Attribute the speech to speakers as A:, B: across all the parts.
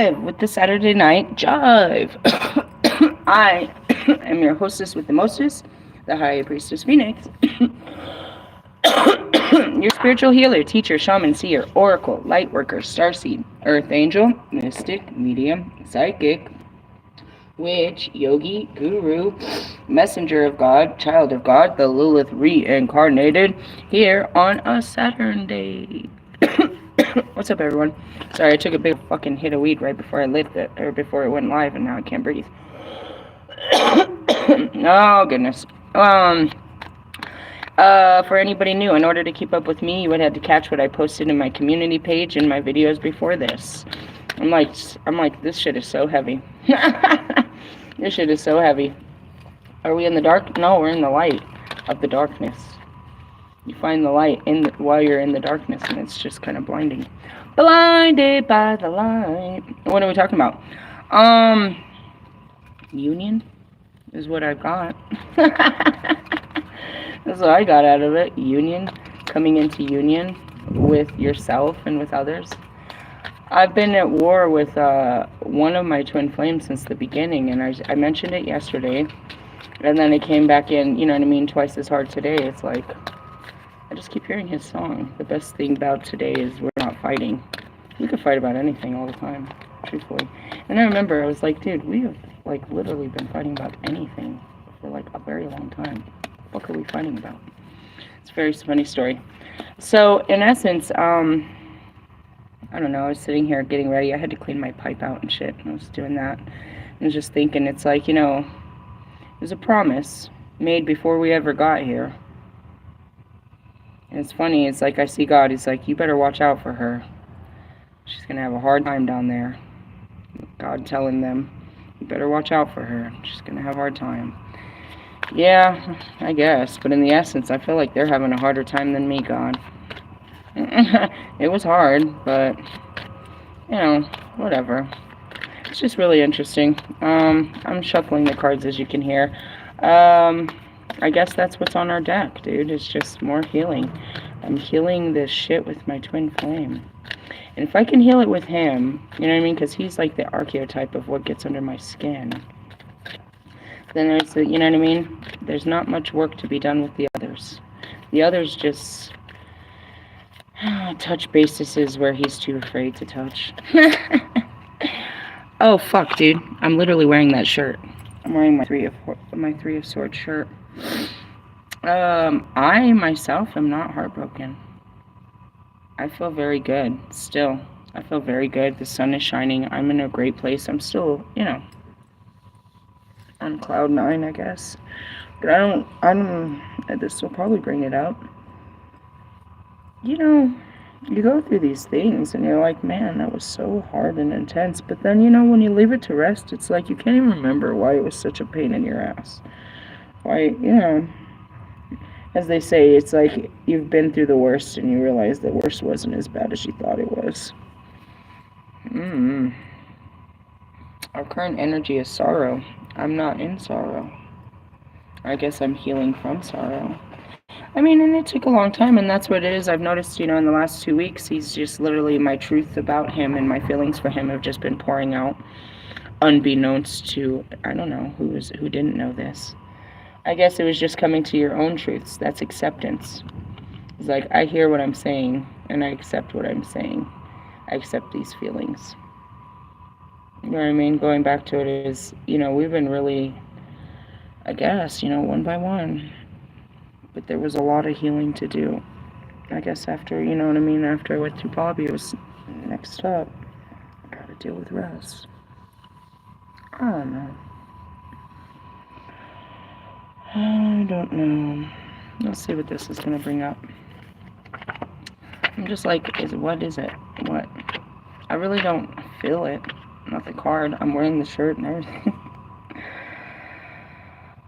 A: live with the Saturday Night Jive. I am your hostess with the mostest, the High Priestess Phoenix. Your spiritual healer, teacher, shaman, seer, oracle, light worker, starseed, earth angel, mystic, medium, psychic, witch, yogi, guru, messenger of God, child of God, the Lilith reincarnated here on a Saturn day. What's up, everyone? Sorry, I took a big fucking hit of weed right before I lit it, or before it went live, and now I can't breathe. Oh, goodness. For anybody new, in order to keep up with me, you would have to catch what I posted in my community page and my videos before this. I'm like, this shit is so heavy. This shit is so heavy. Are we in the dark? No, we're in the light of the darkness. You find the light while you're in the darkness, and it's just kind of blinding. Blinded by the light. What are we talking about? Union is what I've got. That's what I got out of it. Union. Coming into union with yourself and with others. I've been at war with one of my twin flames since the beginning, and I mentioned it yesterday, and then it came back in, you know what I mean, twice as hard today. It's like, I just keep hearing his song. The best thing about today is we're not fighting. We could fight about anything all the time, truthfully. And I remember, I was like, dude, we have, like, literally been fighting about anything for, like, a very long time. What are we fighting about? It's a very funny story. So, in essence, I don't know, I was sitting here getting ready. I had to clean my pipe out and shit, and I was doing that. I was just thinking, it's like, you know, it was a promise made before we ever got here. And it's funny, it's like I see God, he's like, you better watch out for her. She's going to have a hard time down there. God telling them, you better watch out for her. She's going to have a hard time. Yeah, I guess. But in the essence, I feel like they're having a harder time than me, God. It was hard, but, you know, whatever. It's just really interesting. I'm shuffling the cards, as you can hear. I guess that's what's on our deck, dude. It's just more healing. I'm healing this shit with my twin flame. And if I can heal it with him, you know what I mean? Because he's like the archetype of what gets under my skin. Then there's the, you know what I mean? There's not much work to be done with the others. The others just touch bases where he's too afraid to touch. Oh, fuck, dude. I'm literally wearing that shirt. I'm wearing my Three of Swords shirt. I myself am not heartbroken. I feel very good still. I feel very good. The sun is shining. I'm in a great place. I'm still, you know, on cloud 9, I guess. But I don't, this will probably bring it up. You know, you go through these things and you're like, man, that was so hard and intense. But then, you know, when you leave it to rest, it's like you can't even remember why it was such a pain in your ass. Why, you know, as they say, it's like you've been through the worst and you realize the worst wasn't as bad as you thought it was. Our current energy is sorrow. I'm not in sorrow. I guess I'm healing from sorrow. I mean, and it took a long time, and that's what it is. I've noticed, you know, in the last 2 weeks, he's just literally, my truth about him and my feelings for him have just been pouring out, unbeknownst to, I don't know, who didn't know this. I guess it was just coming to your own truths. That's acceptance. It's like, I hear what I'm saying, and I accept what I'm saying. I accept these feelings. You know what I mean? Going back to it is, you know, we've been really, I guess, you know, one by one. But there was a lot of healing to do. I guess after, you know what I mean, after I went through Bobby, it was next up. I gotta deal with Russ. I don't know. I don't know. Let's see what this is gonna bring up. I'm just like, what is it? What? I really don't feel it. Not the card. I'm wearing the shirt and everything.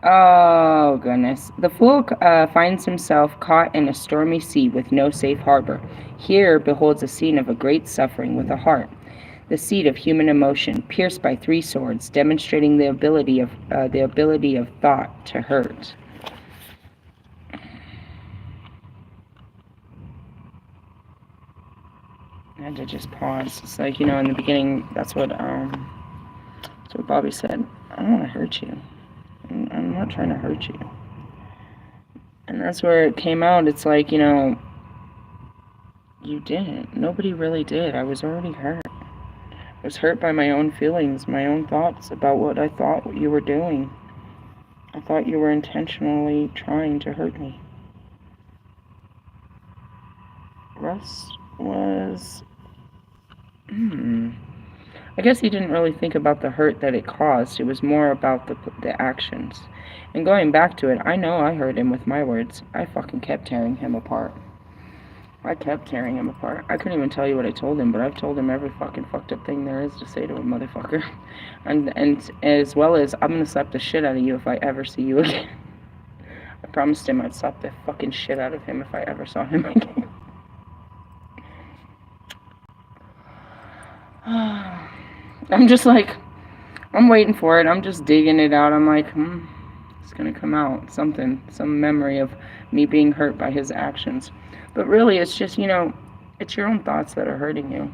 A: Oh, goodness. The fool finds himself caught in a stormy sea with no safe harbor. Here beholds a scene of a great suffering with a heart, the seed of human emotion, pierced by 3 swords, demonstrating the ability of thought to hurt. I had to just pause. It's like, you know, in the beginning, that's what Bobby said. I don't want to hurt you. I'm not trying to hurt you. And that's where it came out. It's like, you know, you didn't. Nobody really did. I was already hurt. I was hurt by my own feelings, my own thoughts about what I thought you were doing. I thought you were intentionally trying to hurt me. Russ was... I guess he didn't really think about the hurt that it caused. It was more about the actions. And going back to it, I know I hurt him with my words. I fucking kept tearing him apart. I kept tearing him apart. I couldn't even tell you what I told him, but I've told him every fucking fucked up thing there is to say to a motherfucker. And as well as, I'm gonna slap the shit out of you if I ever see you again. I promised him I'd slap the fucking shit out of him if I ever saw him again. I'm just like, I'm waiting for it. I'm just digging it out. I'm like, it's gonna come out. Something, some memory of me being hurt by his actions. But really, it's just, you know, it's your own thoughts that are hurting you.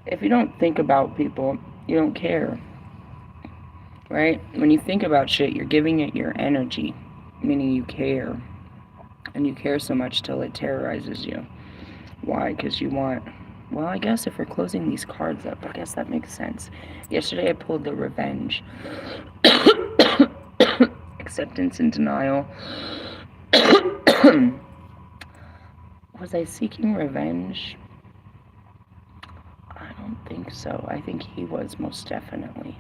A: If you don't think about people, you don't care. Right? When you think about shit, you're giving it your energy, meaning you care. And you care so much till it terrorizes you. Why? Because you want... Well, I guess if we're closing these cards up, I guess that makes sense. Yesterday I pulled the revenge. Acceptance and denial. Was I seeking revenge? I don't think so. I think he was, most definitely.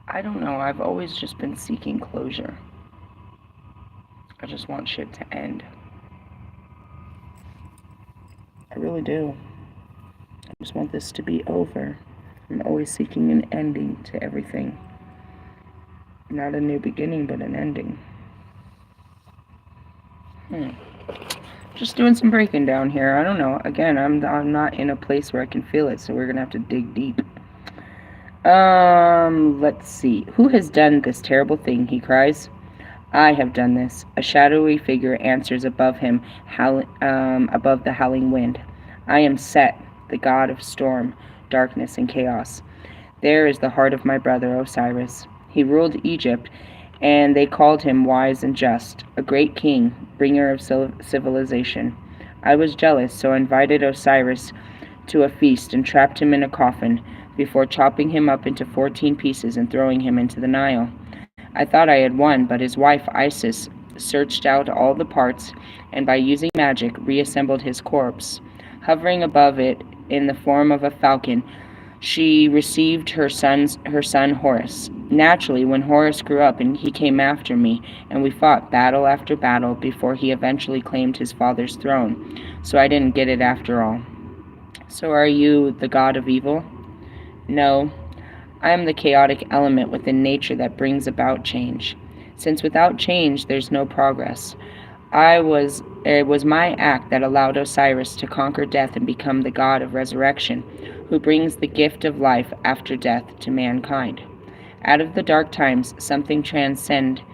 A: I don't know. I've always just been seeking closure. I just want shit to end. I really do. I just want this to be over. I'm always seeking an ending to everything. Not a new beginning, but an ending. Just doing some breaking down here. I don't know. Again, I'm not in a place where I can feel it, so we're gonna have to dig deep. Let's see. Who has done this terrible thing? He cries. I have done this. A shadowy figure answers above him, above the howling wind. I am Set, the god of storm, darkness, and chaos. There is the heart of my brother Osiris. He ruled Egypt, and they called him wise and just, a great king, bringer of civilization. I was jealous, so I invited Osiris to a feast and trapped him in a coffin before chopping him up into 14 pieces and throwing him into the Nile. I thought I had won, but his wife Isis searched out all the parts and by using magic reassembled his corpse. Hovering above it in the form of a falcon, she received her son Horus. Naturally, when Horus grew up and he came after me, and we fought battle after battle before he eventually claimed his father's throne, so I didn't get it after all. So are you the god of evil? No. I am the chaotic element within nature that brings about change. Since without change, there's no progress. It was my act that allowed Osiris to conquer death and become the god of resurrection, who brings the gift of life after death to mankind. Out of the dark times, something transcendent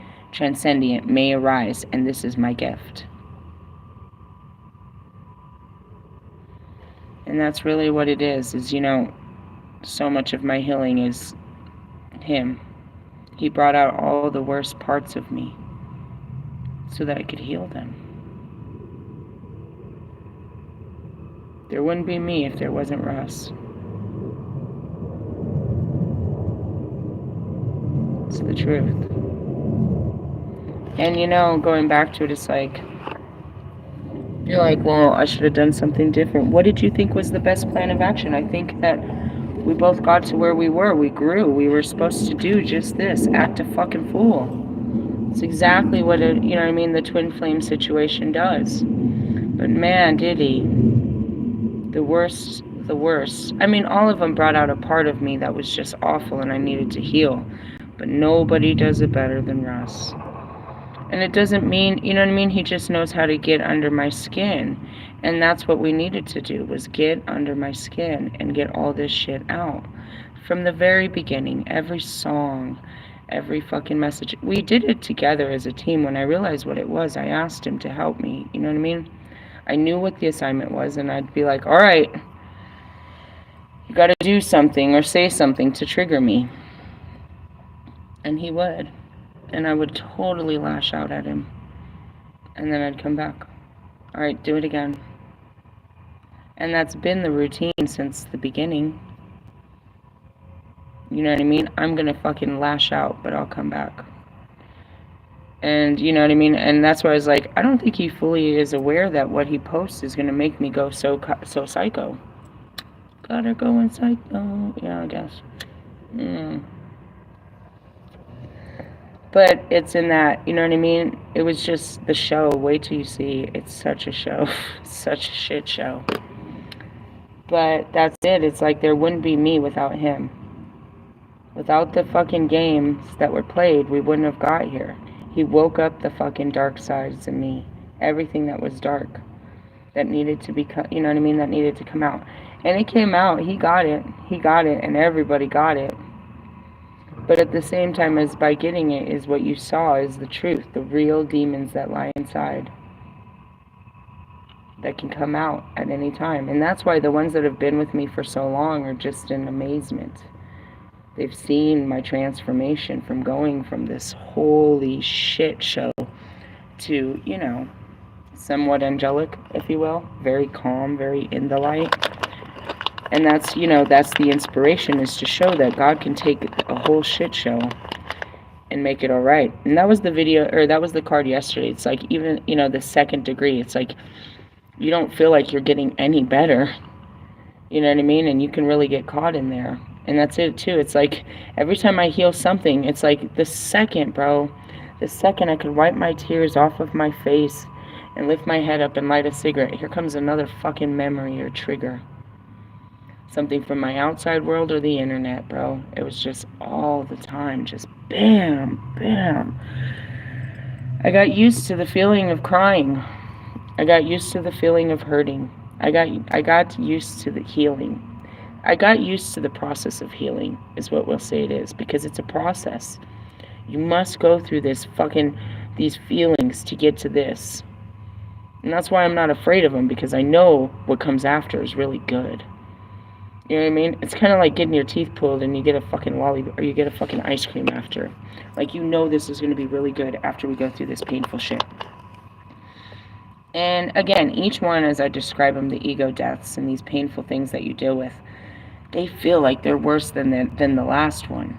A: may arise, and this is my gift. And that's really what it is, you know, so much of my healing is him. He brought out all the worst parts of me so that I could heal them. There wouldn't be me if there wasn't Russ. It's the truth. And you know, going back to it, it's like, you're like, well, I should have done something different. What did you think was the best plan of action? I think that we both got to where we were. We grew. We were supposed to do just this. Act a fucking fool. It's exactly what, you know what I mean, the twin flame situation does. But man, did he. The worst. I mean, all of them brought out a part of me that was just awful and I needed to heal. But nobody does it better than Russ. And it doesn't mean, you know what I mean, he just knows how to get under my skin. And that's what we needed to do, was get under my skin and get all this shit out. From the very beginning, every song, Every fucking message. We did it together as a team. When I realized what it was, I asked him to help me. You know what I mean? I knew what the assignment was, and I'd be like, all right, you gotta do something or say something to trigger me. And he would. And I would totally lash out at him. And then I'd come back. All right, do it again. And that's been the routine since the beginning. You know what I mean? I'm gonna fucking lash out, but I'll come back. And you know what I mean? And that's why I was like, I don't think he fully is aware that what he posts is gonna make me go so psycho. Gotta go in psycho. Yeah, I guess. But it's in that, you know what I mean? It was just the show. Wait till you see. It's such a show. Such a shit show. But that's it. It's like there wouldn't be me without him. Without the fucking games that were played, we wouldn't have got here. He woke up the fucking dark sides in me. Everything that was dark. That needed to be, you know what I mean? That needed to come out. And it came out. He got it. He got it. And everybody got it. But at the same time as by getting it is what you saw is the truth. The real demons that lie inside. That can come out at any time. And that's why the ones that have been with me for so long are just in amazement. They've seen my transformation from going from this holy shit show to, you know, somewhat angelic, if you will. Very calm, very in the light. And that's, you know, that's the inspiration, is to show that God can take a whole shit show and make it all right. And that was the video, or that was the card yesterday. It's like, even, you know, the second degree, it's like, you don't feel like you're getting any better. You know what I mean? And you can really get caught in there. And that's it too. It's like every time I heal something, it's like the second, bro, the second I could wipe my tears off of my face and lift my head up and light a cigarette, here comes another fucking memory or trigger. Something from my outside world or the internet, bro. It was just all the time, just bam, bam. I got used to the feeling of crying. I got used to the feeling of hurting. I got used to the healing. I got used to the process of healing, is what we'll say it is, because it's a process. You must go through these feelings to get to this. And that's why I'm not afraid of them, because I know what comes after is really good. You know what I mean? It's kind of like getting your teeth pulled and you get a fucking lollipop, or you get a fucking ice cream after. Like, you know this is going to be really good after we go through this painful shit. And again, each one, as I describe them, the ego deaths and these painful things that you deal with, they feel like they're worse than the last one.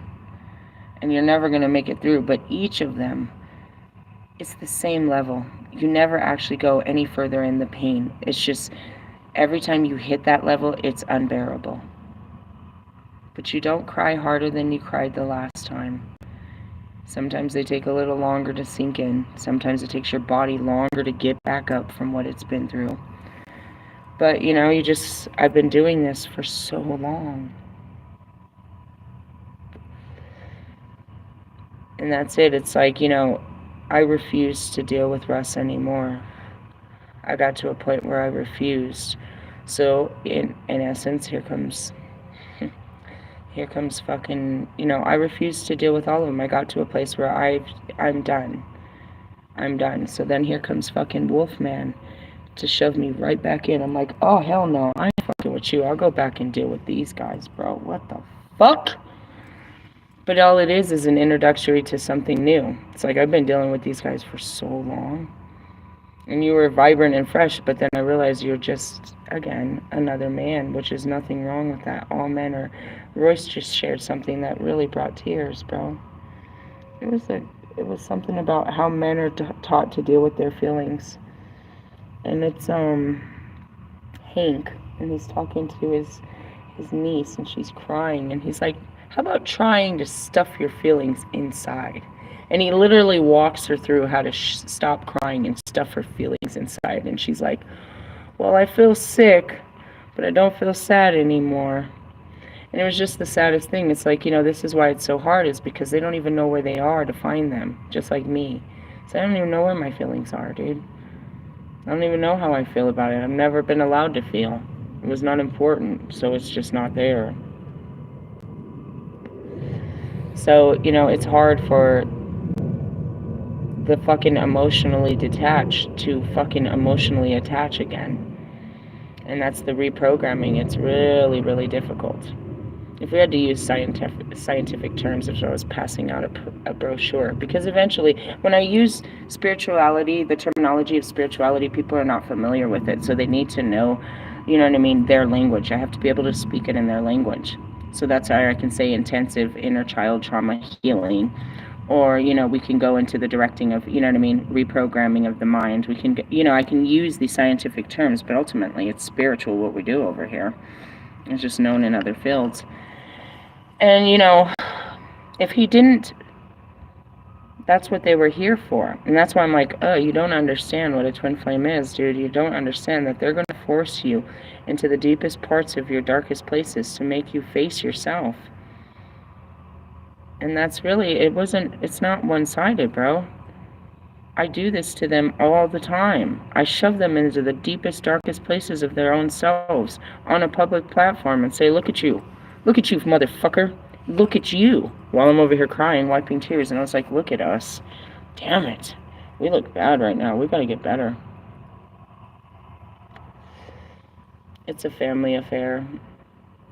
A: And you're never going to make it through. But each of them, it's the same level. You never actually go any further in the pain. It's just, every time you hit that level, it's unbearable. But you don't cry harder than you cried the last time. Sometimes they take a little longer to sink in. Sometimes it takes your body longer to get back up from what it's been through. But, you know, I've been doing this for so long. And that's it. It's like, you know, I refuse to deal with Russ anymore. I got to a point where I refused. So, in essence, here comes fucking, you know, I refuse to deal with all of them. I got to a place where I'm done. I'm done. So then here comes fucking Wolfman to shove me right back in. I'm like, oh, hell no, I ain't fucking with you. I'll go back and deal with these guys, bro. What the fuck? But all it is an introductory to something new. It's like, I've been dealing with these guys for so long. And you were vibrant and fresh, but then I realized you're just, again, another man, which is nothing wrong with that. All men are. Royce just shared something that really brought tears, bro. It was something about how men are taught to deal with their feelings. And it's Hank, and he's talking to his niece, and she's crying, and he's like, how about trying to stuff your feelings inside? And he literally walks her through how to stop crying and stuff her feelings inside. And she's like, well, I feel sick, but I don't feel sad anymore. And it was just the saddest thing. It's like, you know, this is why it's so hard, is because they don't even know where they are to find them, just like me. So I don't even know where my feelings are, dude. I don't even know how I feel about it. I've never been allowed to feel. It was not important, so it's just not there. So, you know, it's hard for the fucking emotionally detached to fucking emotionally attach again. And that's the reprogramming. It's really, really difficult. If we had to use scientific terms, if I was passing out a brochure, because eventually, when I use spirituality, the terminology of spirituality, people are not familiar with it, so they need to know, you know what I mean, their language. I have to be able to speak it in their language. So that's why I can say intensive inner child trauma healing, or, you know, we can go into the directing of, you know what I mean, reprogramming of the mind. We can, you know, I can use these scientific terms, but ultimately it's spiritual what we do over here. It's just known in other fields. And, you know, if he didn't, that's what they were here for. And that's why I'm like, oh, you don't understand what a twin flame is, dude. You don't understand that they're going to force you into the deepest parts of your darkest places to make you face yourself. And that's really, it's not one-sided, bro. I do this to them all the time. I shove them into the deepest, darkest places of their own selves on a public platform and say, look at you, motherfucker. Look at you. While I'm over here crying, wiping tears. And I was like, look at us. Damn it. We look bad right now. We gotta get better. It's a family affair.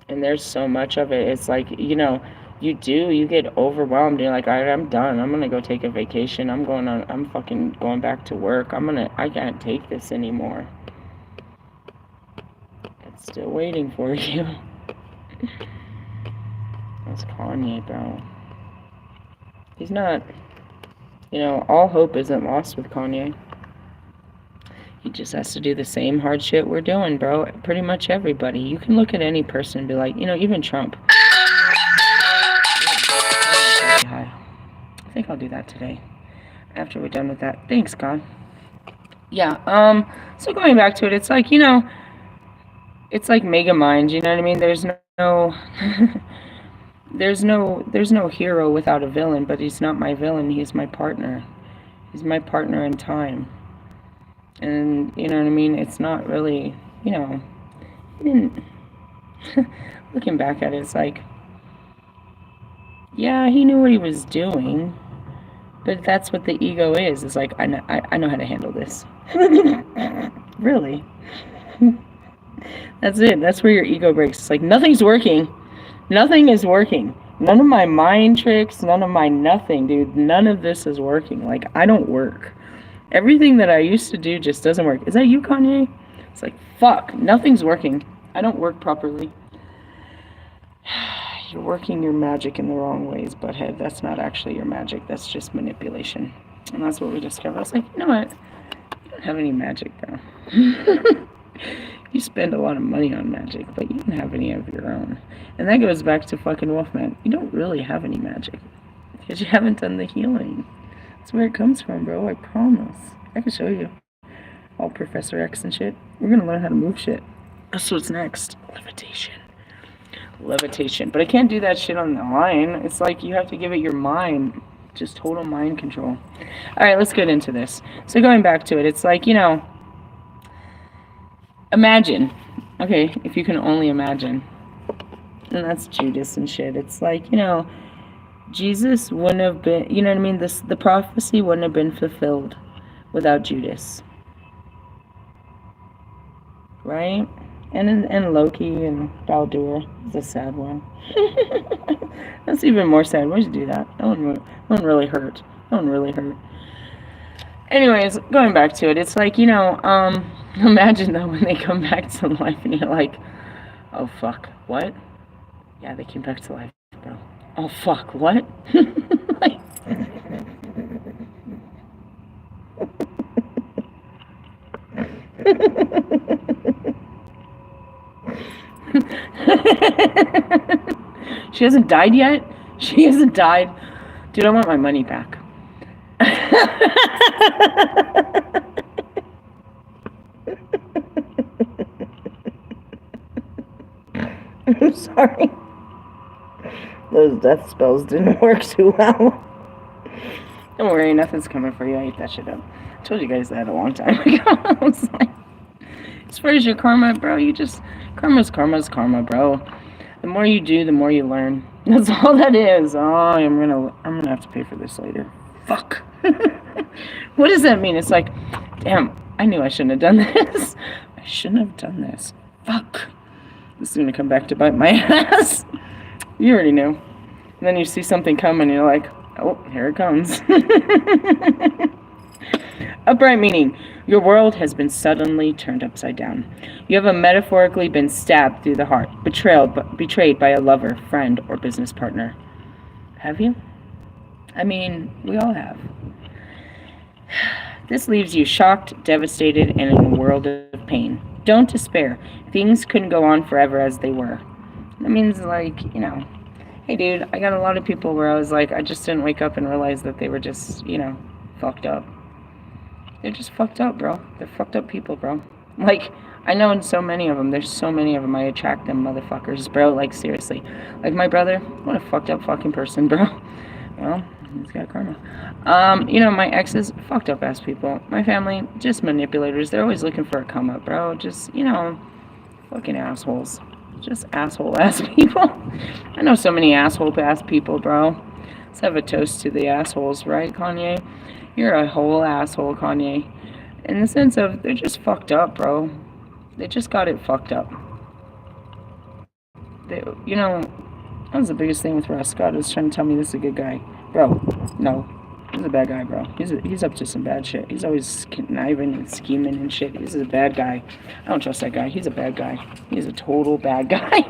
A: And there's so much of it. It's like, you know, you get overwhelmed. You're like, I'm done. I'm gonna go take a vacation. I'm fucking going back to work. I can't take this anymore. It's still waiting for you. That's Kanye, bro. He's not, you know, all hope isn't lost with Kanye. He just has to do the same hard shit we're doing, bro. Pretty much everybody. You can look at any person and be like, you know, even Trump. Hi. I think I'll do that today. After we're done with that. Thanks, God. Yeah, so going back to it, it's like, you know, it's like Mega Mind, you know what I mean? There's no there's no hero without a villain, but he's not my villain, he's my partner. He's my partner in time. And, you know what I mean? It's not really, you know, he didn't, looking back at it, it's like, yeah, he knew what he was doing, but that's what the ego is. It's like, I know how to handle this. Really. That's it. That's where your ego breaks. It's like, nothing's working. Nothing is working. None of my mind tricks, none of my nothing, dude. None of this is working. Like, I don't work. Everything that I used to do just doesn't work. Is that you, Kanye? It's like, fuck, nothing's working. I don't work properly. You're working your magic in the wrong ways, butthead. That's not actually your magic. That's just manipulation. And that's what we discovered. I was like, you know what? You don't have any magic, bro. You spend a lot of money on magic, but you don't have any of your own. And that goes back to fucking Wolfman. You don't really have any magic because you haven't done the healing. That's where it comes from, bro. I promise. I can show you. All Professor X and shit. We're gonna learn how to move shit. That's what's next. Levitation. But I can't do that shit on the line. It's like you have to give it your mind. Just total mind control. Alright, let's get into this. So going back to it, it's like, you know, imagine. Okay, if you can only imagine. And that's Judas and shit. It's like, you know, Jesus wouldn't have been, you know what I mean? The prophecy wouldn't have been fulfilled without Judas. Right? And Loki and Baldur is a sad one. That's even more sad. Why'd you do that? No one really hurt. No one really hurt. Anyways, going back to it, it's like, you know, imagine though when they come back to life and you're like, oh fuck, what? Yeah, they came back to life, bro. Oh fuck, what? Like, she hasn't died yet? She hasn't died? Dude, I want my money back. I'm sorry. Those death spells didn't work too well. Don't worry, nothing's coming for you. I ate that shit up. I told you guys that a long time ago. I was like, as far as your karma, bro, karma's karma, bro. The more you do, the more you learn. That's all that is. Oh, I'm gonna have to pay for this later. Fuck. What does that mean? It's like, damn, I knew I shouldn't have done this. I shouldn't have done this. Fuck. This is gonna come back to bite my ass. You already knew. And then you see something come and you're like, oh, here it comes. Upright meaning, your world has been suddenly turned upside down. You have metaphorically been stabbed through the heart, betrayed by a lover, friend, or business partner. Have you? I mean, we all have. This leaves you shocked, devastated, and in a world of pain. Don't despair. Things couldn't go on forever as they were. That means, like, you know, hey, dude, I got a lot of people where I was like, I just didn't wake up and realize that they were just, you know, fucked up. They're just fucked up, bro. They're fucked up people, bro. Like, I know so many of them. There's so many of them. I attract them motherfuckers, bro. Like, seriously. Like, my brother, what a fucked up fucking person, bro. Well, he's got karma. You know, my exes, fucked up ass people. My family, just manipulators. They're always looking for a come up, bro. Just, you know, fucking assholes. Just asshole ass people. I know so many asshole ass people, bro. Let's have a toast to the assholes, right, Kanye? You're a whole asshole, Kanye. In the sense of, they're just fucked up, bro. They just got it fucked up. They, you know, that was the biggest thing with Russ. God was trying to tell me this is a good guy. Bro, no. He's a bad guy, bro. He's up to some bad shit. He's always conniving and scheming and shit. He's a bad guy. I don't trust that guy. He's a bad guy. He's a total bad guy.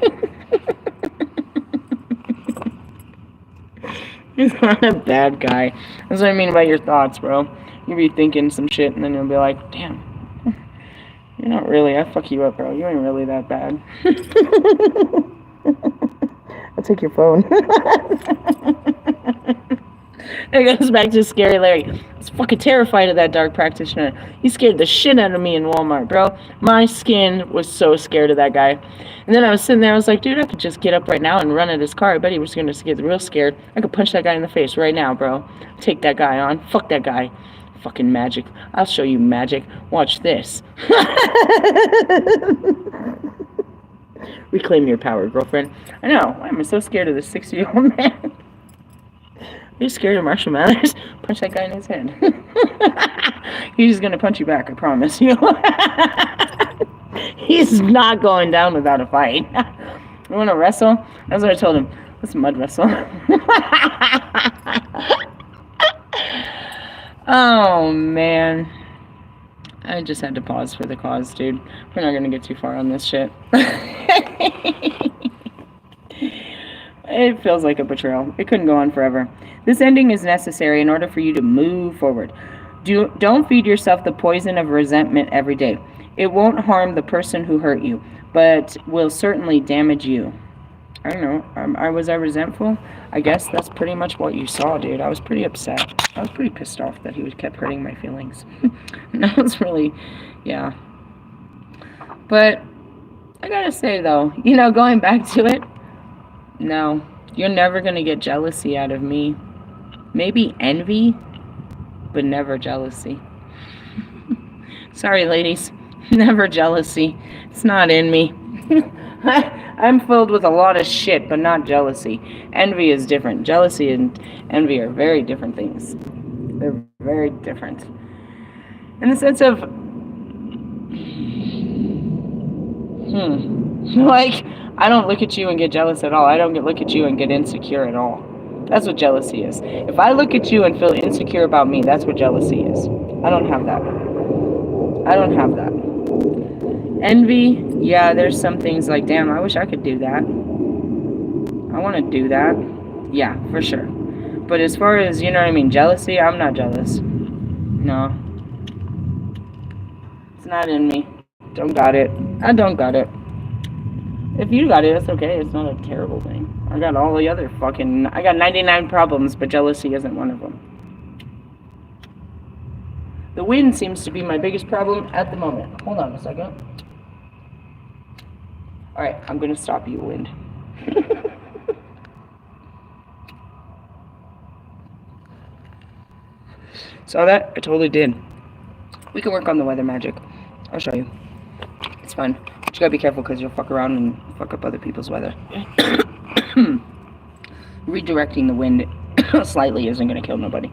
A: He's not a bad guy. That's what I mean by your thoughts, bro. You'll be thinking some shit and then you'll be like, damn. You're not really. I fuck you up, bro. You ain't really that bad. I'll take your phone. It goes back to Scary Larry. I was fucking terrified of that dark practitioner. He scared the shit out of me in Walmart, bro. My skin was so scared of that guy. And then I was sitting there, I was like, dude, I could just get up right now and run at his car. I bet he was going to get real scared. I could punch that guy in the face right now, bro. Take that guy on. Fuck that guy. Fucking magic. I'll show you magic. Watch this. Reclaim your power, girlfriend. I know. Why am I so scared of this 60-year-old man? Are you scared of Marshall Mathers? Punch that guy in his head. He's gonna punch you back, I promise you. He's not going down without a fight. You wanna wrestle? That's what I told him. Let's mud wrestle. Oh, man. I just had to pause for the cause, dude. We're not gonna get too far on this shit. It feels like a betrayal. It couldn't go on forever. This ending is necessary in order for you to move forward. Don't feed yourself the poison of resentment every day. It won't harm the person who hurt you, but will certainly damage you. I don't know. Was I resentful? I guess that's pretty much what you saw, dude. I was pretty upset. I was pretty pissed off that he kept hurting my feelings. And that was really, yeah. But I gotta say, though, you know, going back to it, no, you're never going to get jealousy out of me. Maybe envy, but never jealousy. Sorry, ladies. Never jealousy. It's not in me. I'm filled with a lot of shit, but not jealousy. Envy is different. Jealousy and envy are very different things. They're very different. In the sense of, like, I don't look at you and get jealous at all. I don't look at you and get insecure at all. That's what jealousy is. If I look at you and feel insecure about me, that's what jealousy is. I don't have that. I don't have that. Envy, yeah, there's some things like, damn, I wish I could do that. I want to do that. Yeah, for sure. But as far as, you know what I mean, jealousy, I'm not jealous. No. It's not in me. Don't got it. I don't got it. If you got it, that's okay. It's not a terrible thing. I got all the other I got 99 problems, but jealousy isn't one of them. The wind seems to be my biggest problem at the moment. Hold on a second. Alright, I'm going to stop you, wind. Saw that? I totally did. We can work on the weather magic. I'll show you. It's fun. You gotta be careful because you'll fuck around and fuck up other people's weather. Redirecting the wind slightly isn't gonna kill nobody.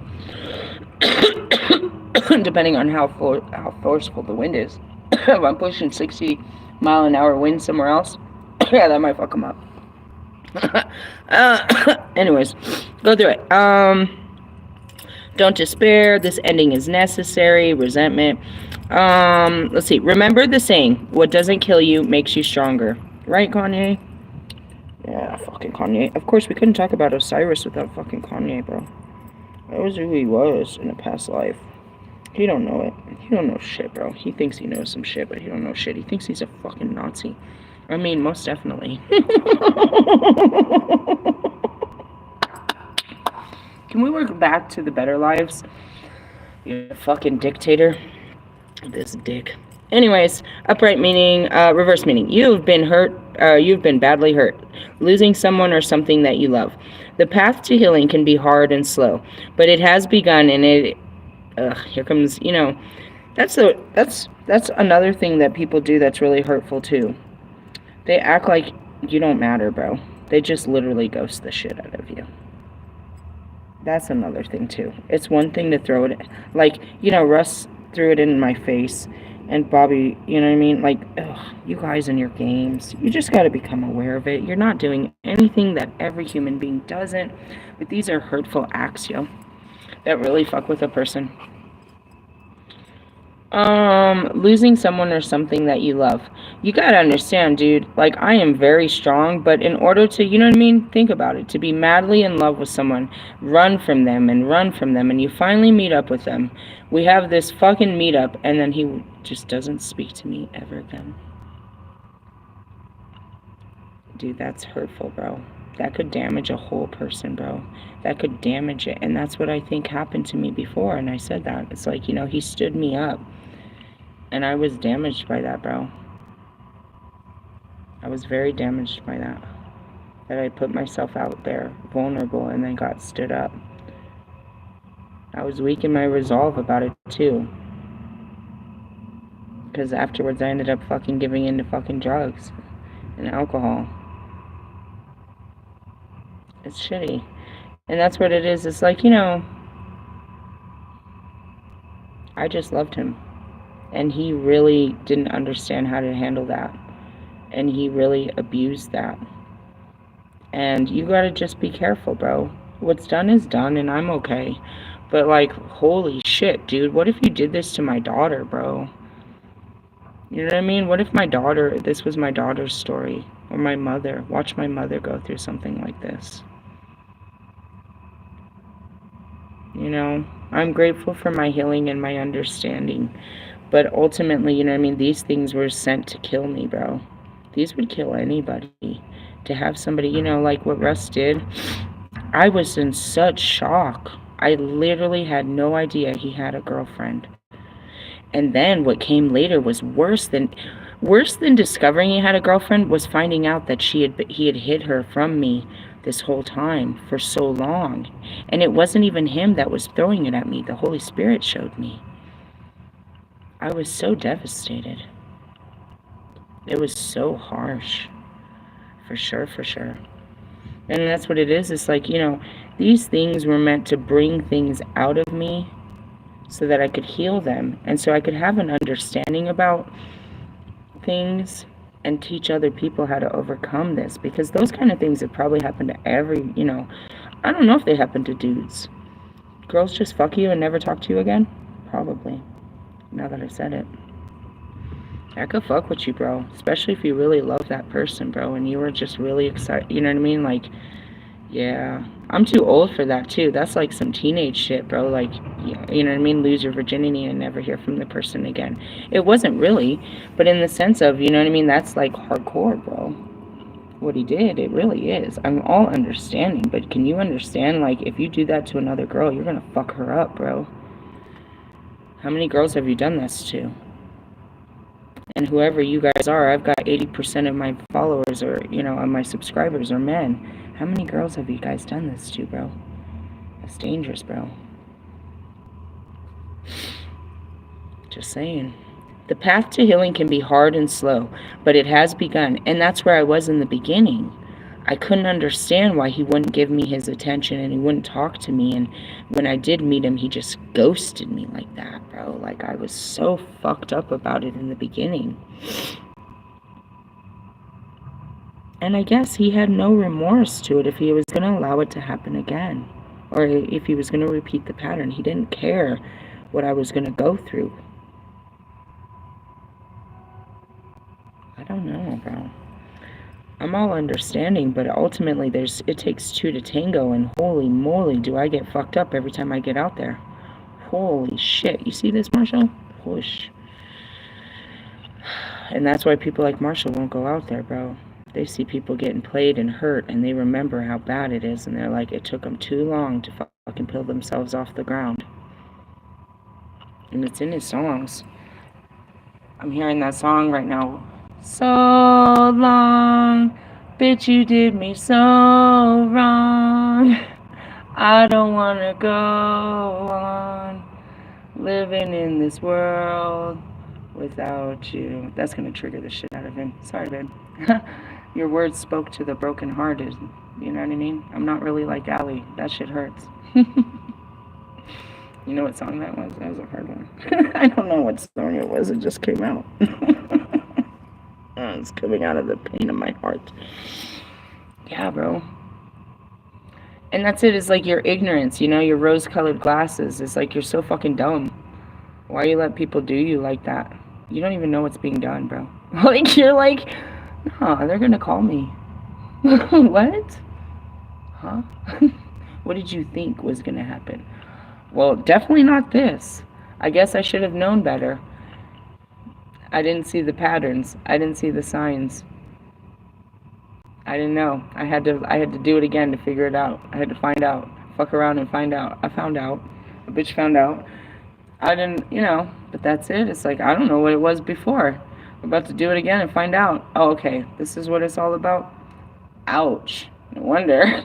A: Depending on how forceful the wind is. If I'm pushing 60-mile-an-hour wind somewhere else, yeah, that might fuck them up. Anyways, go through it. Don't despair. This ending is necessary. Resentment. Let's see. Remember the saying, what doesn't kill you makes you stronger. Right, Kanye? Yeah, fucking Kanye. Of course, we couldn't talk about Osiris without fucking Kanye, bro. That was who he was in a past life. He don't know it. He don't know shit, bro. He thinks he knows some shit, but he don't know shit. He thinks he's a fucking Nazi. I mean, most definitely. Can we work back to the better lives? You fucking dictator. This dick. Anyways, upright meaning, reverse meaning. You've been hurt, you've been badly hurt. Losing someone or something that you love. The path to healing can be hard and slow, but it has begun, and it, here comes, you know, that's another thing that people do that's really hurtful too. They act like you don't matter, bro. They just literally ghost the shit out of you. That's another thing too. It's one thing to throw it, like, you know, Russ threw it in my face, and Bobby, you know what I mean? Like, ugh, you guys and your games, you just got to become aware of it. You're not doing anything that every human being doesn't, but these are hurtful acts, yo, that really fuck with a person. Losing someone or something that you love. You gotta understand, dude, like, I am very strong, but in order to, you know what I mean? Think about it. To be madly in love with someone, run from them, and you finally meet up with them. We have this fucking meetup, and then he just doesn't speak to me ever again. Dude, that's hurtful, bro. That could damage a whole person, bro. That could damage it, and that's what I think happened to me before, and I said that. It's like, you know, he stood me up. And I was damaged by that, bro. I was very damaged by that. That I put myself out there, vulnerable, and then got stood up. I was weak in my resolve about it, too. Because afterwards I ended up fucking giving in to fucking drugs and alcohol. It's shitty. And that's what it is. It's like, you know, I just loved him. And he really didn't understand how to handle that. And he really abused that. And you gotta just be careful, bro. What's done is done, and I'm okay. But, like, holy shit, dude. What if you did this to my daughter, bro? You know what I mean? What if this was my daughter's story? Or my mother. Watch my mother go through something like this. You know? I'm grateful for my healing and my understanding. But ultimately, you know what I mean, these things were sent to kill me, bro. These would kill anybody. To have somebody, you know, like what Russ did. I was in such shock. I literally had no idea he had a girlfriend. And then what came later was worse than discovering he had a girlfriend, was finding out that he had hid her from me this whole time for so long. And it wasn't even him that was throwing it at me. The Holy Spirit showed me. I was so devastated. It was so harsh. For sure, for sure. And that's what it is. It's like, you know, these things were meant to bring things out of me so that I could heal them. And so I could have an understanding about things and teach other people how to overcome this. Because those kind of things have probably happened to every, you know, I don't know if they happen to dudes. Girls just fuck you and never talk to you again? Probably. Now that I said it. I could fuck with you, bro. Especially if you really love that person, bro. And you were just really excited. You know what I mean? Like, yeah. I'm too old for that, too. That's like some teenage shit, bro. Like, you know what I mean? Lose your virginity and never hear from the person again. It wasn't really. But in the sense of, you know what I mean? That's like hardcore, bro. What he did, it really is. I'm all understanding. But can you understand, like, if you do that to another girl, you're gonna fuck her up, bro. How many girls have you done this to? And whoever you guys are, I've got 80% of my followers or, you know, of my subscribers are men. How many girls have you guys done this to, bro? That's dangerous, bro. Just saying. The path to healing can be hard and slow, but it has begun. And that's where I was in the beginning. I couldn't understand why he wouldn't give me his attention and he wouldn't talk to me. And when I did meet him, he just ghosted me like that, bro. Like, I was so fucked up about it in the beginning. And I guess he had no remorse to it if he was going to allow it to happen again. Or if he was going to repeat the pattern. He didn't care what I was going to go through. I don't know, bro. I'm all understanding, but ultimately it takes two to tango, and holy moly, do I get fucked up every time I get out there. Holy shit. You see this, Marshall? Whoosh. And that's why people like Marshall won't go out there, bro. They see people getting played and hurt, and they remember how bad it is, and they're like, it took them too long to fucking pull themselves off the ground. And it's in his songs. I'm hearing that song right now. So long, bitch, you did me so wrong. I don't want to go on living in this world without you. That's going to trigger the shit out of him. Sorry, babe. Your words spoke to the broken-hearted. You know what I mean? I'm not really like Allie. That shit hurts. You know what song that was? That was a hard one. I don't know what song it was. It just came out. It's coming out of the pain of my heart. Yeah, bro. And that's it. It's like your ignorance, you know, your rose-colored glasses. It's like you're so fucking dumb. Why you let people do you like that? You don't even know what's being done, bro. Like, you're like, no, they're gonna call me. What? Huh? What did you think was gonna happen? Well, definitely not this. I guess I should have known better. I didn't see the patterns. I didn't see the signs. I didn't know. I had to do it again to figure it out. I had to find out. Fuck around and find out. I found out. A bitch found out. I didn't, you know, but that's it. It's like, I don't know what it was before. I'm about to do it again and find out. Oh, okay. This is what it's all about? Ouch. No wonder.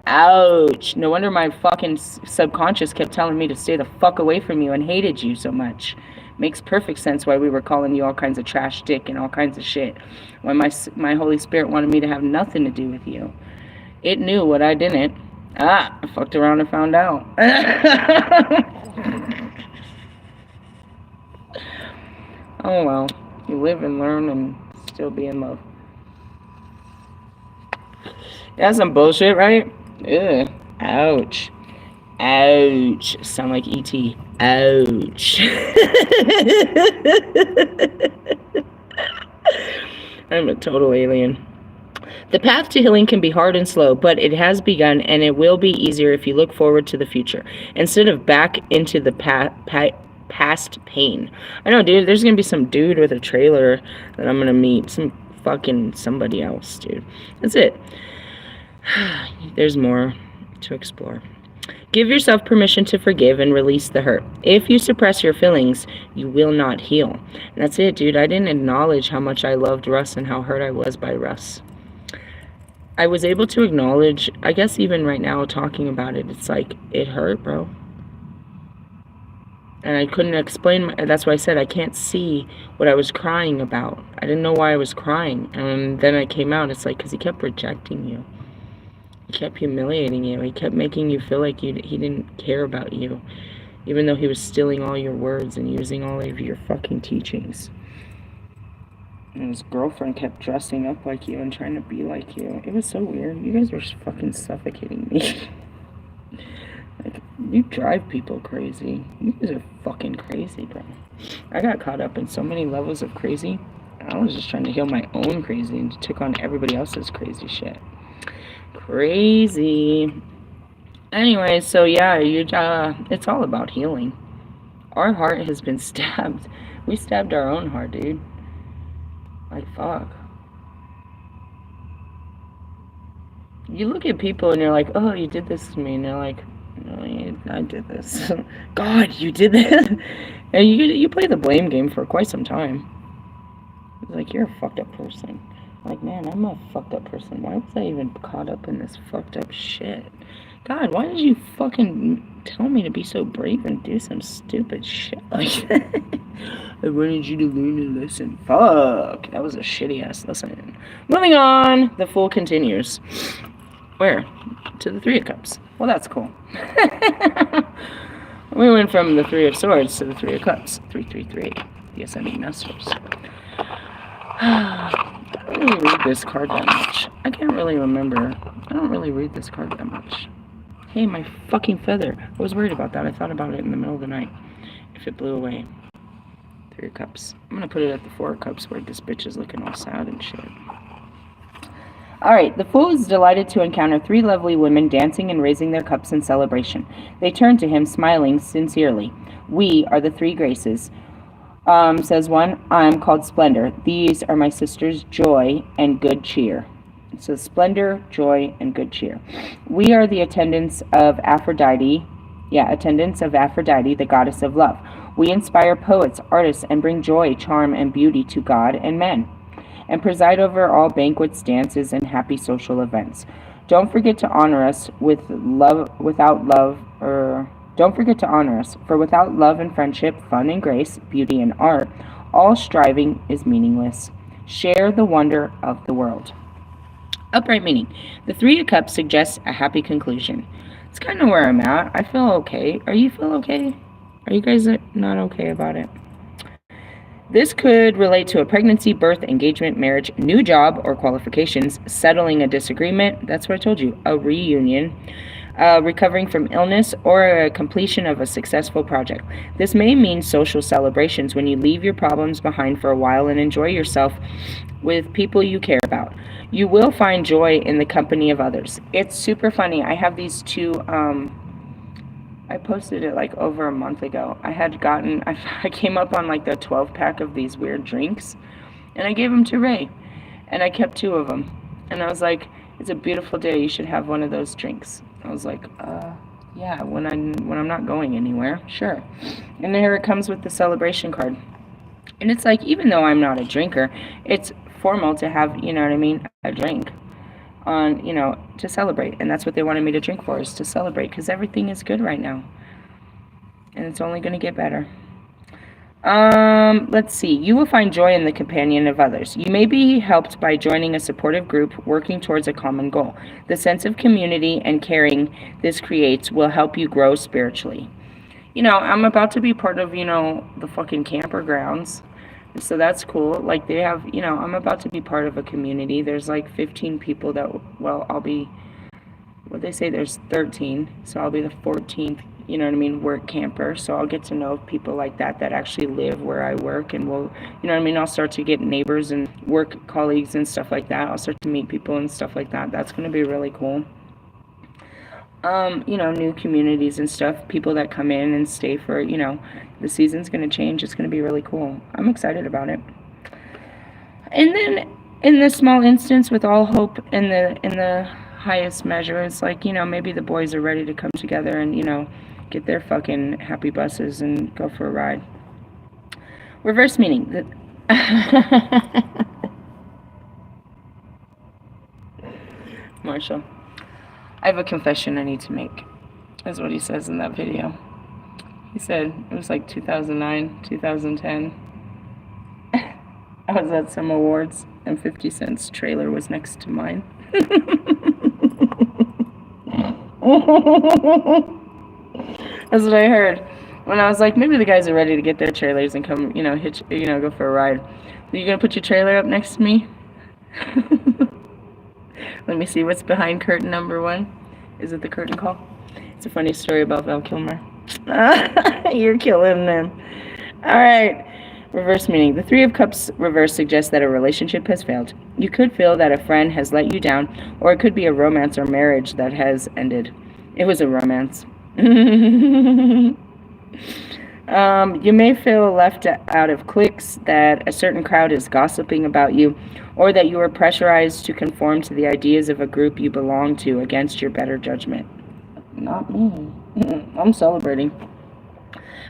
A: Ouch. No wonder my fucking subconscious kept telling me to stay the fuck away from you and hated you so much. Makes perfect sense why we were calling you all kinds of trash dick and all kinds of shit. When my Holy Spirit wanted me to have nothing to do with you. It knew what I didn't. I fucked around and found out. Oh well. You live and learn and still be in love. That's some bullshit, right? Ugh. Ouch. Ouch. Sound like E.T. Ouch. I'm a total alien. The path to healing can be hard and slow, but it has begun, and it will be easier if you look forward to the future instead of back into the past pain. I know, dude, there's gonna be some dude with a trailer that I'm gonna meet. Some fucking somebody else, dude. That's it. There's more to explore. Give yourself permission to forgive and release the hurt. If you suppress your feelings, you will not heal. And that's it, dude. I didn't acknowledge how much I loved Russ and how hurt I was by Russ. I was able to acknowledge, I guess even right now talking about it, it's like, it hurt, bro. And I couldn't explain, that's why I said I can't see what I was crying about. I didn't know why I was crying. And then I came out, it's like, because he kept rejecting you. He kept humiliating you. He kept making you feel like he didn't care about you. Even though he was stealing all your words and using all of your fucking teachings. And his girlfriend kept dressing up like you and trying to be like you. It was so weird. You guys were fucking suffocating me. Like, you drive people crazy. You guys are fucking crazy, bro. I got caught up in so many levels of crazy. I was just trying to heal my own crazy and took on everybody else's crazy shit. Crazy. Anyway, so yeah, it's all about healing. Our heart has been stabbed. We stabbed our own heart, dude. Like, fuck. You look at people and you're like, oh, you did this to me. And they're like, no, I did this. God, you did this. And you play the blame game for quite some time. It's like, you're a fucked up person. Like, man, I'm a fucked up person. Why was I even caught up in this fucked up shit? God, why did you fucking tell me to be so brave and do some stupid shit like that? I wanted you to learn a lesson. Fuck, that was a shitty ass lesson. Moving on, the Fool continues. Where? To the Three of Cups. Well, that's cool. We went from the Three of Swords to the Three of Cups. 333. The Ascending Masters. I don't really read this card that much. I can't really remember. I don't really read this card that much. Hey, my fucking feather. I was worried about that. I thought about it in the middle of the night. If it blew away. Three of Cups. I'm gonna put it at the Four of Cups where this bitch is looking all sad and shit. Alright, the Fool is delighted to encounter three lovely women dancing and raising their cups in celebration. They turn to him, smiling sincerely. We are the Three Graces. Says one, I'm called Splendor. These are my sisters, Joy and Good Cheer. It says Splendor, Joy, and Good Cheer. We are the attendants of Aphrodite. Attendants of Aphrodite, the goddess of love. We inspire poets, artists, and bring joy, charm, and beauty to God and men, and preside over all banquets, dances, and happy social events. Don't forget to honor us with love, don't forget to honor us, for without love and friendship, fun and grace, beauty and art, all striving is meaningless. Share the wonder of the world. Upright meaning. The Three of Cups suggests a happy conclusion. It's kind of where I'm at. I feel okay. Are you feel okay? Are you guys not okay about it? This could relate to a pregnancy, birth, engagement, marriage, new job or qualifications, settling a disagreement, that's what I told you, a reunion, recovering from illness, or a completion of a successful project. This may mean social celebrations when you leave your problems behind for a while and enjoy yourself with people you care about. You will find joy in the company of others. It's super funny. I have these two, I posted it like over a month ago. I came up on like the 12-pack of these weird drinks, and I gave them to Ray, and I kept 2 of them. And I was like, it's a beautiful day. You should have one of those drinks. I was like, yeah, when I'm not going anywhere, sure. And here it comes with the celebration card. And it's like, even though I'm not a drinker, it's formal to have, you know what I mean, a drink on, you know, to celebrate. And that's what they wanted me to drink for, is to celebrate, because everything is good right now. And it's only going to get better. Let's see. You will find joy in the companion of others. You may be helped by joining a supportive group working towards a common goal. The sense of community and caring this creates will help you grow spiritually. You know, I'm about to be part of, you know, the fucking camper grounds. So that's cool. Like, they have, you know, I'm about to be part of a community. There's like 15 people that, well, I'll be, what they say, there's 13. So I'll be the 14th, you know what I mean, work camper. So I'll get to know people like that actually live where I work. And we'll, you know what I mean, I'll start to get neighbors and work colleagues and stuff like that. I'll start to meet people and stuff like that. That's going to be really cool. You know, new communities and stuff, people that come in and stay for, you know, the season's going to change. It's going to be really cool. I'm excited about it. And then in this small instance, with all hope in the highest measure, it's like, you know, maybe the boys are ready to come together and, you know, get their fucking happy buses and go for a ride. Reverse meaning. Marshall, I have a confession I need to make. That's what he says in that video. He said it was like 2009, 2010. I was at some awards and 50 Cent's trailer was next to mine. That's what I heard. When I was like, maybe the guys are ready to get their trailers and come, you know, go for a ride. Are you gonna put your trailer up next to me? Let me see what's behind curtain number 1. Is it the curtain call? It's a funny story about Val Kilmer. You're killing them. Alright. Reverse meaning. The Three of Cups reverse suggests that a relationship has failed. You could feel that a friend has let you down, or it could be a romance or marriage that has ended. It was a romance. You may feel left out of cliques, that a certain crowd is gossiping about you, or that you are pressurized to conform to the ideas of a group you belong to against your better judgment. Not me. I'm celebrating.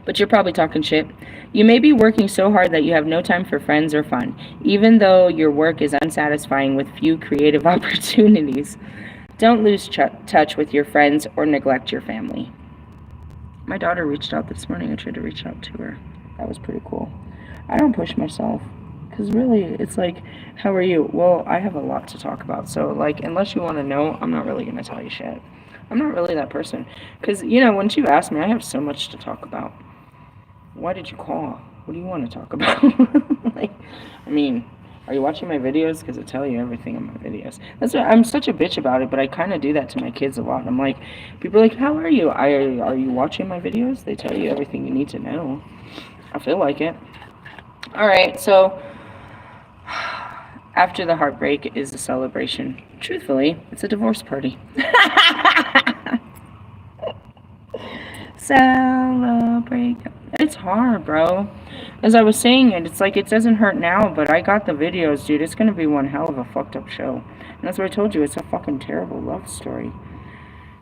A: But you're probably talking shit. You may be working so hard that you have no time for friends or fun, even though your work is unsatisfying with few creative opportunities. Don't lose touch with your friends or neglect your family. My daughter reached out this morning. I tried to reach out to her. That was pretty cool. I don't push myself. Because really, it's like, how are you? Well, I have a lot to talk about. So, like, unless you want to know, I'm not really going to tell you shit. I'm not really that person. Because, you know, once you ask me, I have so much to talk about. Why did you call? What do you want to talk about? Like, I mean, are you watching my videos? Because I tell you everything in my videos. That's why I'm such a bitch about it, but I kind of do that to my kids a lot. I'm like, people are like, how are you? Are you watching my videos? They tell you everything you need to know. I feel like it. All right, so after the heartbreak is a celebration. Truthfully, it's a divorce party. Celebrate. It's hard, bro. As I was saying it's like it doesn't hurt now, but I got the videos, dude. It's gonna be one hell of a fucked up show. And that's what I told you. It's a fucking terrible love story.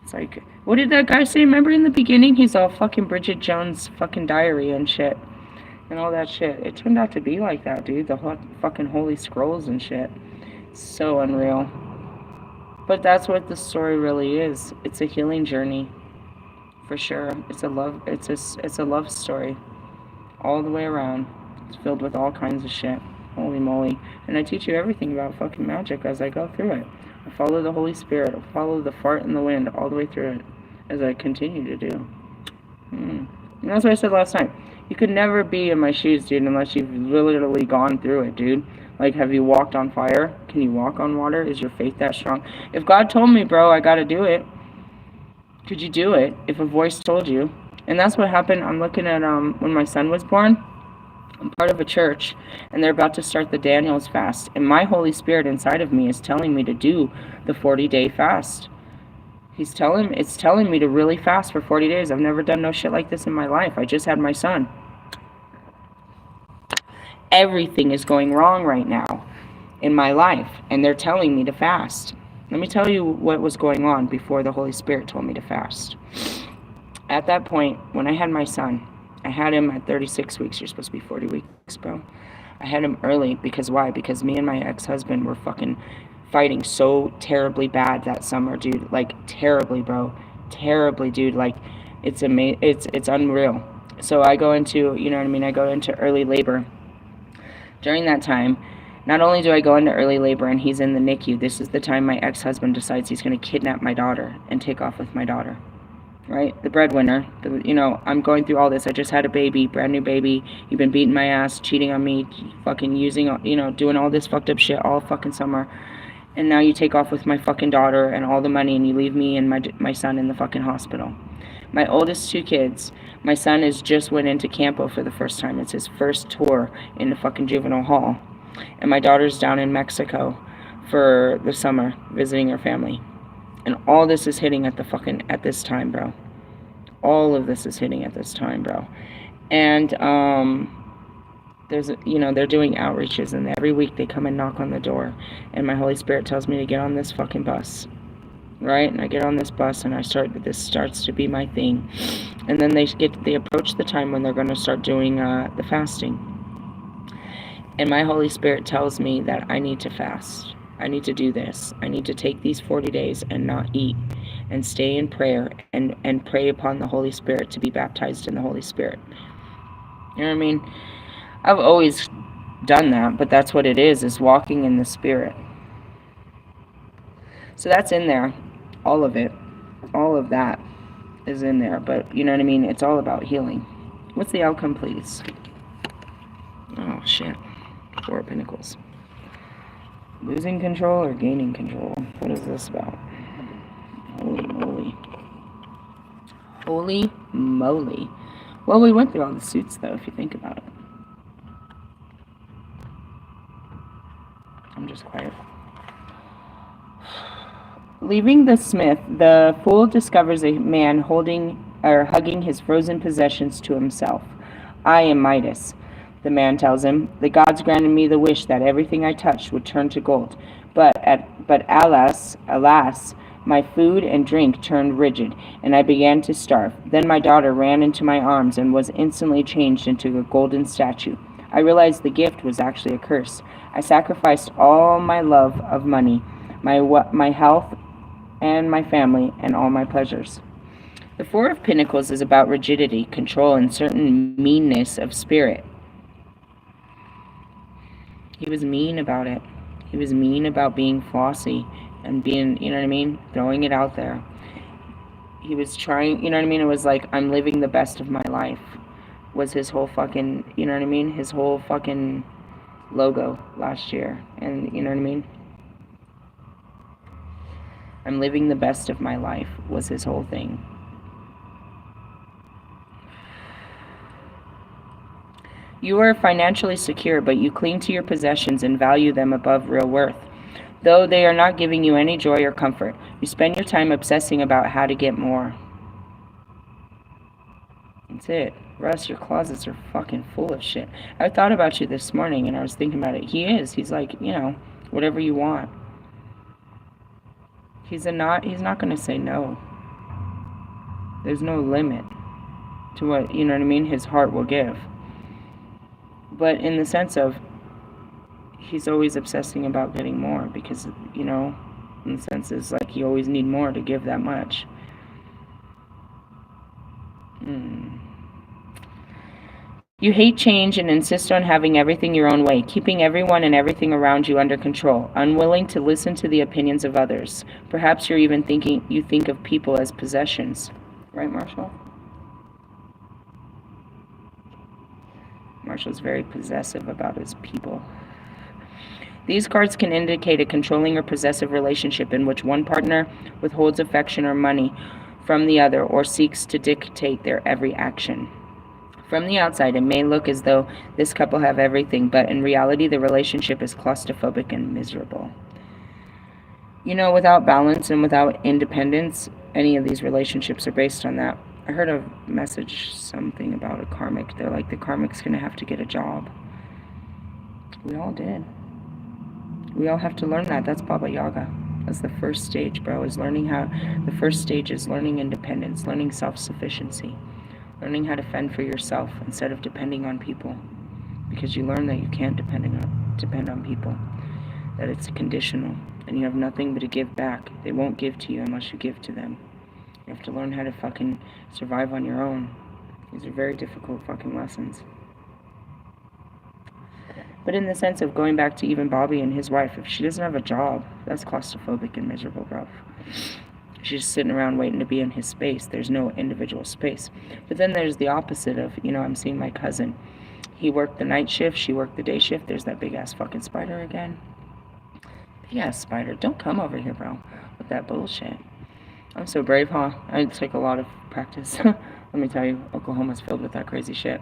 A: It's like, what did that guy say? Remember in the beginning? He's all fucking Bridget Jones' fucking diary and shit. And all that shit. It turned out to be like that, dude. The fucking Holy Scrolls and shit. So unreal. But that's what the story really is. It's a healing journey. For sure. It's a love story. All the way around. It's filled with all kinds of shit. Holy moly. And I teach you everything about fucking magic as I go through it. I follow the Holy Spirit. I follow the fart in the wind all the way through it. As I continue to do. And that's what I said last time. You could never be in my shoes, dude, unless you've literally gone through it, dude. Like, have you walked on fire? Can you walk on water? Is your faith that strong? If God told me, bro, I gotta do it. Could you do it if a voice told you? And that's what happened. I'm looking at when my son was born. I'm part of a church, and they're about to start the Daniel's fast. And my Holy Spirit inside of me is telling me to do the 40-day fast. It's telling me to really fast for 40 days. I've never done no shit like this in my life. I just had my son. Everything is going wrong right now in my life, and they're telling me to fast. Let me tell you what was going on before the Holy Spirit told me to fast. At that point, when I had my son, I had him at 36 weeks. You're supposed to be 40 weeks, bro. I had him early because why? Because me and my ex-husband were fucking fighting so terribly bad that summer, dude. Like, terribly, bro. Terribly, dude. Like, it's unreal. So I go into, you know what I mean? I go into early labor. During that time, not only do I go into early labor and he's in the NICU, this is the time my ex-husband decides he's going to kidnap my daughter and take off with my daughter. Right? The breadwinner. I'm going through all this. I just had a baby, brand new baby. You've been beating my ass, cheating on me, fucking using, doing all this fucked up shit all fucking summer. And now you take off with my fucking daughter and all the money and you leave me and my son in the fucking hospital. My oldest two kids, my son has just went into Campo for the first time. It's his first tour in the fucking juvenile hall. And my daughter's down in Mexico for the summer visiting her family. And all this is hitting at this time, bro. All of this is hitting at this time, bro. And they're doing outreaches, and every week they come and knock on the door, and my Holy Spirit tells me to get on this fucking bus, right? And I get on this bus, and this starts to be my thing. And then they approach the time when they're going to start doing the fasting. And my Holy Spirit tells me that I need to fast. I need to do this. I need to take these 40 days and not eat and stay in prayer and pray upon the Holy Spirit to be baptized in the Holy Spirit. You know what I mean? I've always done that, but that's what it is walking in the Spirit. So that's in there. All of it. All of that is in there. But you know what I mean? It's all about healing. What's the outcome, please? Oh, shit. 4 of Pentacles. Losing control or gaining control? What is this about? Holy moly. Holy moly. Well, we went through all the suits, though, if you think about it. I'm just quiet. Leaving the smith, the fool discovers a man hugging his frozen possessions to himself. I am Midas. The man tells him, the gods granted me the wish that everything I touched would turn to gold. But alas, my food and drink turned rigid, and I began to starve. Then my daughter ran into my arms and was instantly changed into a golden statue. I realized the gift was actually a curse. I sacrificed all my love of money, my health, and my family and all my pleasures. The Four of Pentacles is about rigidity, control, and certain meanness of spirit. He was mean about it. He was mean about being flossy and being, you know what I mean, throwing it out there. He was trying, you know what I mean? It was like, I'm living the best of my life, was his whole fucking, you know what I mean? His whole fucking logo last year. And, you know what I mean? I'm living the best of my life was his whole thing. You are financially secure, but you cling to your possessions and value them above real worth. Though they are not giving you any joy or comfort, you spend your time obsessing about how to get more. That's it. Russ, your closets are fucking full of shit. I thought about you this morning and I was thinking about it. He is. He's like, you know, whatever you want. He's not going to say no. There's no limit to what, you know what I mean, his heart will give. But in the sense of, he's always obsessing about getting more because, you know, in the sense is like you always need more to give that much. You hate change and insist on having everything your own way, keeping everyone and everything around you under control, unwilling to listen to the opinions of others. Perhaps you think of people as possessions. Right, Marshall? Marshall's very possessive about his people. These cards can indicate a controlling or possessive relationship in which one partner withholds affection or money from the other or seeks to dictate their every action. From the outside, it may look as though this couple have everything, but in reality, the relationship is claustrophobic and miserable. You know, without balance and without independence, any of these relationships are based on that. I heard a message, something about a karmic. They're like, the karmic's going to have to get a job. We all did. We all have to learn that. That's Baba Yaga. That's the first stage, bro, is learning how... The first stage is learning independence, learning self-sufficiency, learning how to fend for yourself instead of depending on people. Because you learn that you can't depend on people. That it's conditional. And you have nothing but to give back. They won't give to you unless you give to them. You have to learn how to fucking survive on your own. These are very difficult fucking lessons. But in the sense of going back to even Bobby and his wife, if she doesn't have a job, that's claustrophobic and miserable, bro. She's just sitting around waiting to be in his space. There's no individual space. But then there's the opposite of, you know, I'm seeing my cousin. He worked the night shift, she worked the day shift. There's that big-ass fucking spider again. Big-ass spider. Don't come over here, bro, with that bullshit. I'm so brave, huh? I take a lot of practice. Let me tell you, Oklahoma's filled with that crazy shit.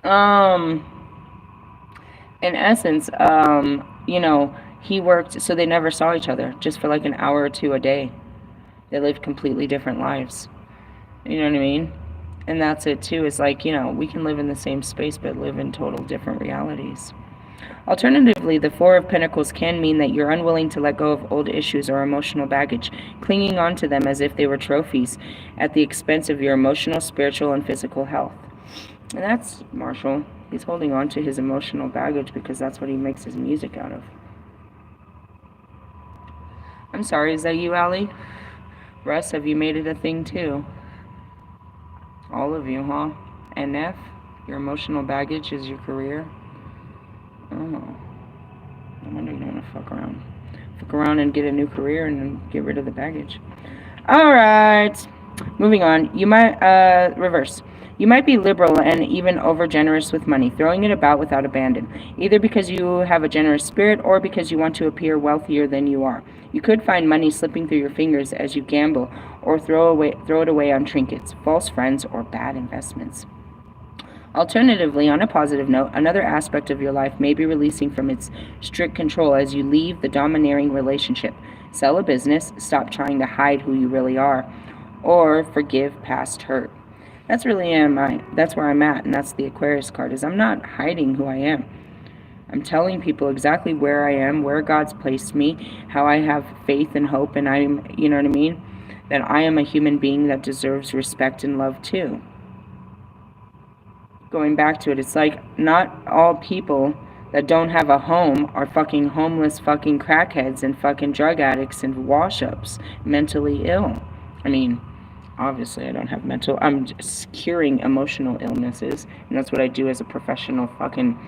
A: In essence, you know, he worked, so they never saw each other, just for like an hour or two a day. They lived completely different lives. You know what I mean? And that's it too. It's like, you know, we can live in the same space, but live in total different realities. Alternatively, the Four of Pentacles can mean that you're unwilling to let go of old issues or emotional baggage, clinging on to them as if they were trophies at the expense of your emotional, spiritual, and physical health. And that's Marshall. He's holding on to his emotional baggage because that's what he makes his music out of. I'm sorry, is that you, Allie? Russ, have you made it a thing too? All of you, huh? NF, your emotional baggage is your career? Oh. No wonder you don't want to fuck around. Fuck around and get a new career and then get rid of the baggage. Alright. Moving on. You might, reverse. You might be liberal and even over-generous with money, throwing it about without abandon, either because you have a generous spirit or because you want to appear wealthier than you are. You could find money slipping through your fingers as you gamble or throw it away on trinkets, false friends, or bad investments. Alternatively, on a positive note, another aspect of your life may be releasing from its strict control as you leave the domineering relationship, sell a business, stop trying to hide who you really are, or forgive past hurt. That's where I'm at, and that's the Aquarius card, is I'm not hiding who I am. I'm telling people exactly where I am, where God's placed me, how I have faith and hope, and I'm, you know what I mean? That I am a human being that deserves respect and love too. Going back to it, it's like not all people that don't have a home are fucking homeless fucking crackheads and fucking drug addicts and wash-ups, mentally ill. I mean, obviously I don't have mental, I'm just curing emotional illnesses, and that's what I do as a professional fucking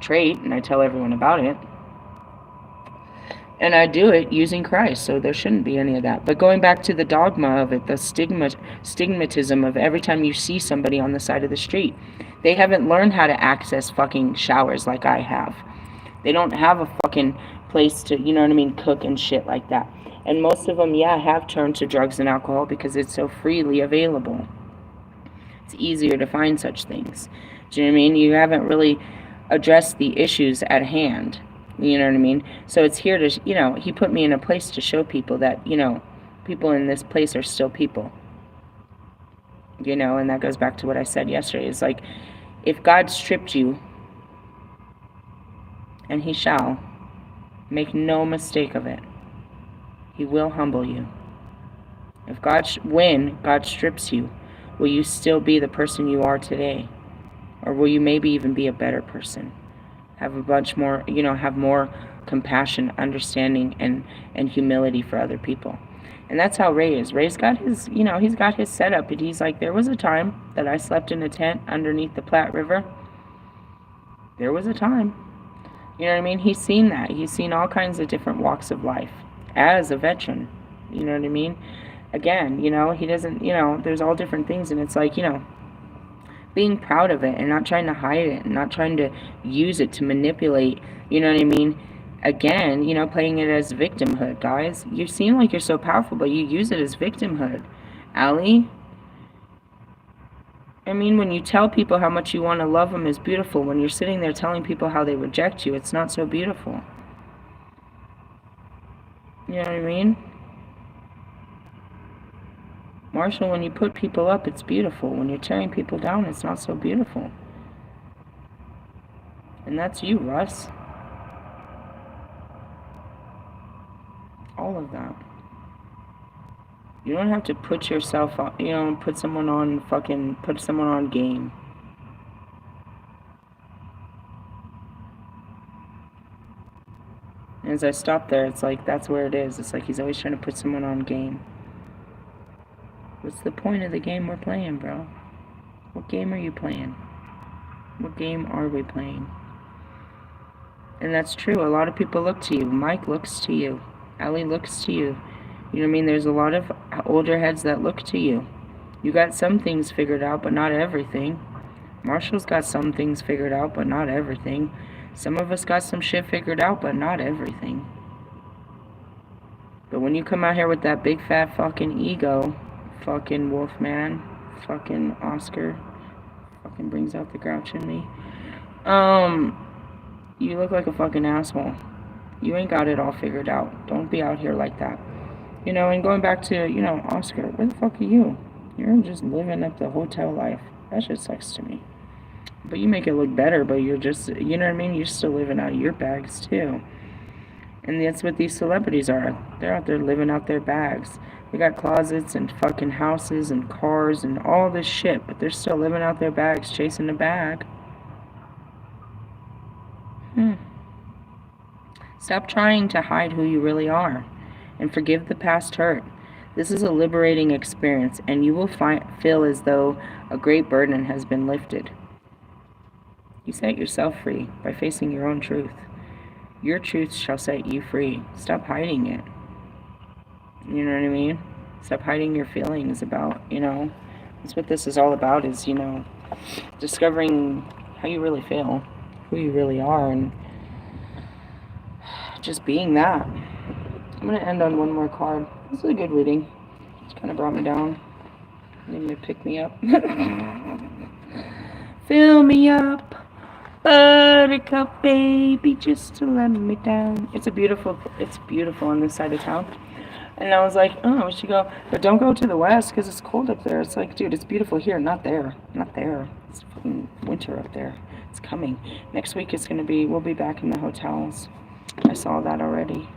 A: trait, and I tell everyone about it. And I do it using Christ, so there shouldn't be any of that. But going back to the dogma of it, the stigmatism of every time you see somebody on the side of the street, they haven't learned how to access fucking showers like I have. They don't have a fucking place to, you know what I mean, cook and shit like that. And most of them, yeah, have turned to drugs and alcohol because it's so freely available. It's easier to find such things. Do you know what I mean? You haven't really addressed the issues at hand. You know what I mean? So it's here to, you know, he put me in a place to show people that, you know, people in this place are still people. You know, and that goes back to what I said yesterday. It's like, if God stripped you, and he shall, make no mistake of it, he will humble you. If when God strips you, will you still be the person you are today? Or will you maybe even be a better person? Have a bunch more, you know, have more compassion, understanding, and humility for other people. And that's how Ray is. Ray's got his, you know, he's got his setup. And he's like, there was a time that I slept in a tent underneath the Platte River. There was a time. You know what I mean? He's seen that. He's seen all kinds of different walks of life as a veteran. You know what I mean? Again, you know, he doesn't, you know, there's all different things. And it's like, you know, being proud of it and not trying to hide it and not trying to use it to manipulate, you know what I mean? Again, you know, playing it as victimhood, guys. You seem like you're so powerful, but you use it as victimhood. Allie, I mean, when you tell people how much you want to love them is beautiful. When you're sitting there telling people how they reject you, it's not so beautiful. You know what I mean? Marshall, when you put people up, it's beautiful. When you're tearing people down, it's not so beautiful. And that's you, Russ. All of that. You don't have to put yourself on, you know, put someone on game. And as I stop there, it's like, that's where it is. It's like he's always trying to put someone on game. What's the point of the game we're playing, bro? What game are you playing? What game are we playing? And that's true. A lot of people look to you. Mike looks to you. Ellie looks to you. You know what I mean? There's a lot of older heads that look to you. You got some things figured out, but not everything. Marshall's got some things figured out, but not everything. Some of us got some shit figured out, but not everything. But when you come out here with that big fat fucking ego, fucking Wolfman, fucking Oscar, fucking brings out the grouch in me. You look like a fucking asshole. You ain't got it all figured out. Don't be out here like that. You know, and going back to, you know, Oscar, where the fuck are you? You're just living up the hotel life. That shit sucks to me. But you make it look better, but you're just, you know what I mean? You're still living out your bags, too. And that's what these celebrities are. They're out there living out their bags. They got closets and fucking houses and cars and all this shit, but they're still living out their bags, chasing a bag. Stop trying to hide who you really are and forgive the past hurt. This is a liberating experience, and you will feel as though a great burden has been lifted. You set yourself free by facing your own truth. Your truth shall set you free. Stop hiding it. You know what I mean? Stop hiding your feelings about, you know, that's what this is all about, is, you know, discovering how you really feel, who you really are, and just being that. I'm going to end on one more card. This is a good reading. It's kind of brought me down. Need to pick me up. Fill me up, buttercup baby, just to let me down. It's beautiful on this side of town. And I was like, oh, we should go. But don't go to the west because it's cold up there. It's like, dude, it's beautiful here, not there. Not there. It's fucking winter up there. It's coming. Next week it's going to be, we'll be back in the hotels. I saw that already.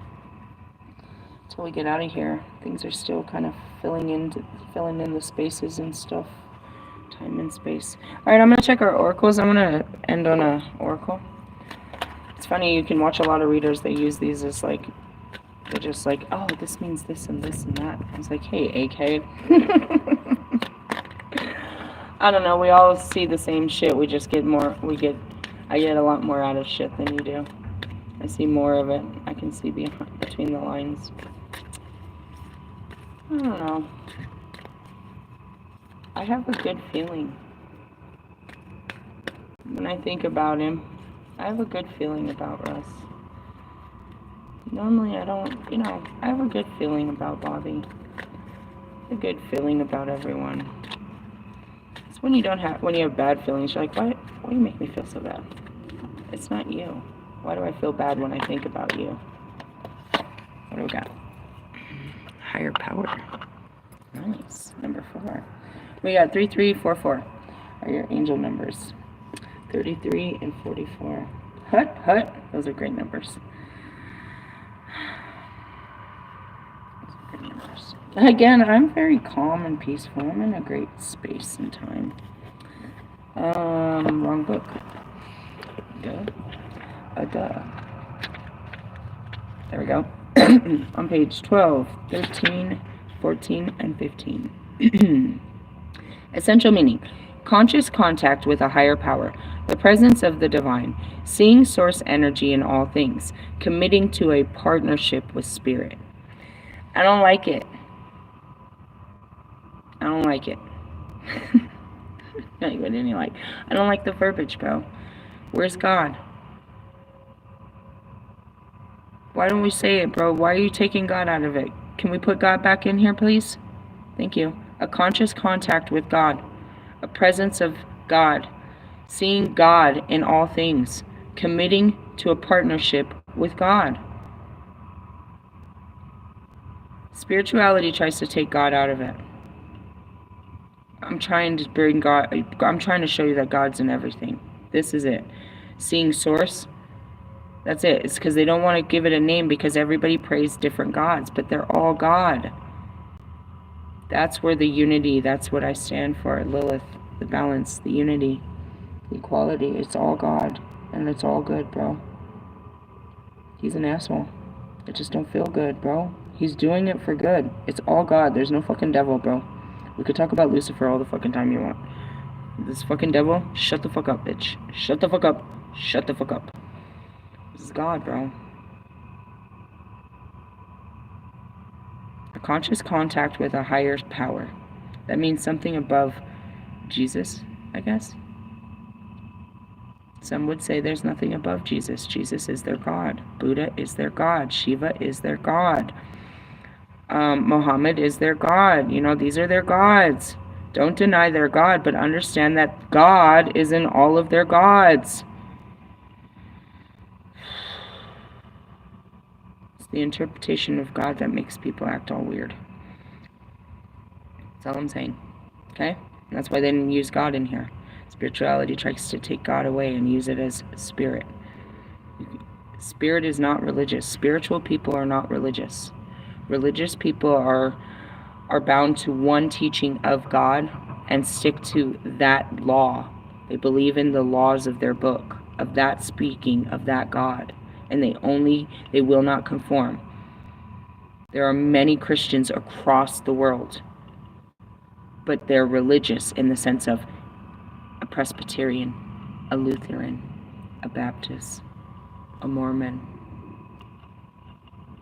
A: Until we get out of here, things are still kind of filling in the spaces and stuff. Time and space. Alright, I'm going to check our oracles. I'm going to end on a oracle. It's funny, you can watch a lot of readers, they use these as like, they're just like, oh, this means this and this and that. I was like, hey, AK. I don't know, we all see the same shit, we just get more, I get a lot more out of shit than you do. I see more of it, I can see between the lines. I don't know. I have a good feeling. When I think about him, I have a good feeling about Russ. Normally I don't, I have a good feeling about Bobby. A good feeling about everyone. It's when you have bad feelings, you're like, why do you make me feel so bad? It's not you. Why do I feel bad when I think about you? What do we got? Higher power. Nice. Number 4. We got 3344 are your angel numbers. 33 and 44. Hut. Those are great numbers. Again, I'm very calm and peaceful. I'm in a great space and time. Wrong book. Duh. There we go. On page 12, 13, 14, and 15. Essential meaning. Conscious contact with a higher power. The presence of the divine. Seeing source energy in all things. Committing to a partnership with spirit. I don't like it. What didn't you like? I don't like the verbiage, bro. Where's God? Why don't we say it, bro? Why are you taking God out of it? Can we put God back in here, please? Thank you. A conscious contact with God. A presence of God. Seeing God in all things. Committing to a partnership with God. Spirituality tries to take God out of it. I'm trying to bring God. I'm trying to show you that God's in everything. This is it. Seeing source. That's it. It's because they don't want to give it a name because everybody prays different gods, but they're all God. That's where the unity, that's what I stand for. Lilith, the balance, the unity, the equality. It's all God, and it's all good, bro. He's an asshole. It just don't feel good, bro. He's doing it for good. It's all God. There's no fucking devil, bro. We could talk about Lucifer all the fucking time you want. This fucking devil, shut the fuck up, bitch. Shut the fuck up. Shut the fuck up. This is God, bro. A conscious contact with a higher power. That means something above Jesus, I guess. Some would say there's nothing above Jesus. Jesus is their God. Buddha is their God. Shiva is their God. Muhammad is their God. These are their gods. Don't deny their God, but understand that God is in all of their gods. It's the interpretation of God that makes people act all weird. That's all I'm saying. Okay? And that's why they didn't use God in here. Spirituality tries to take God away and use it as spirit. Spirit is not religious. Spiritual people are not religious. Religious people are bound to one teaching of God and stick to that law. They believe in the laws of their book, of that speaking, of that God. And they will not conform. There are many Christians across the world, but they're religious in the sense of a Presbyterian, a Lutheran, a Baptist, a Mormon.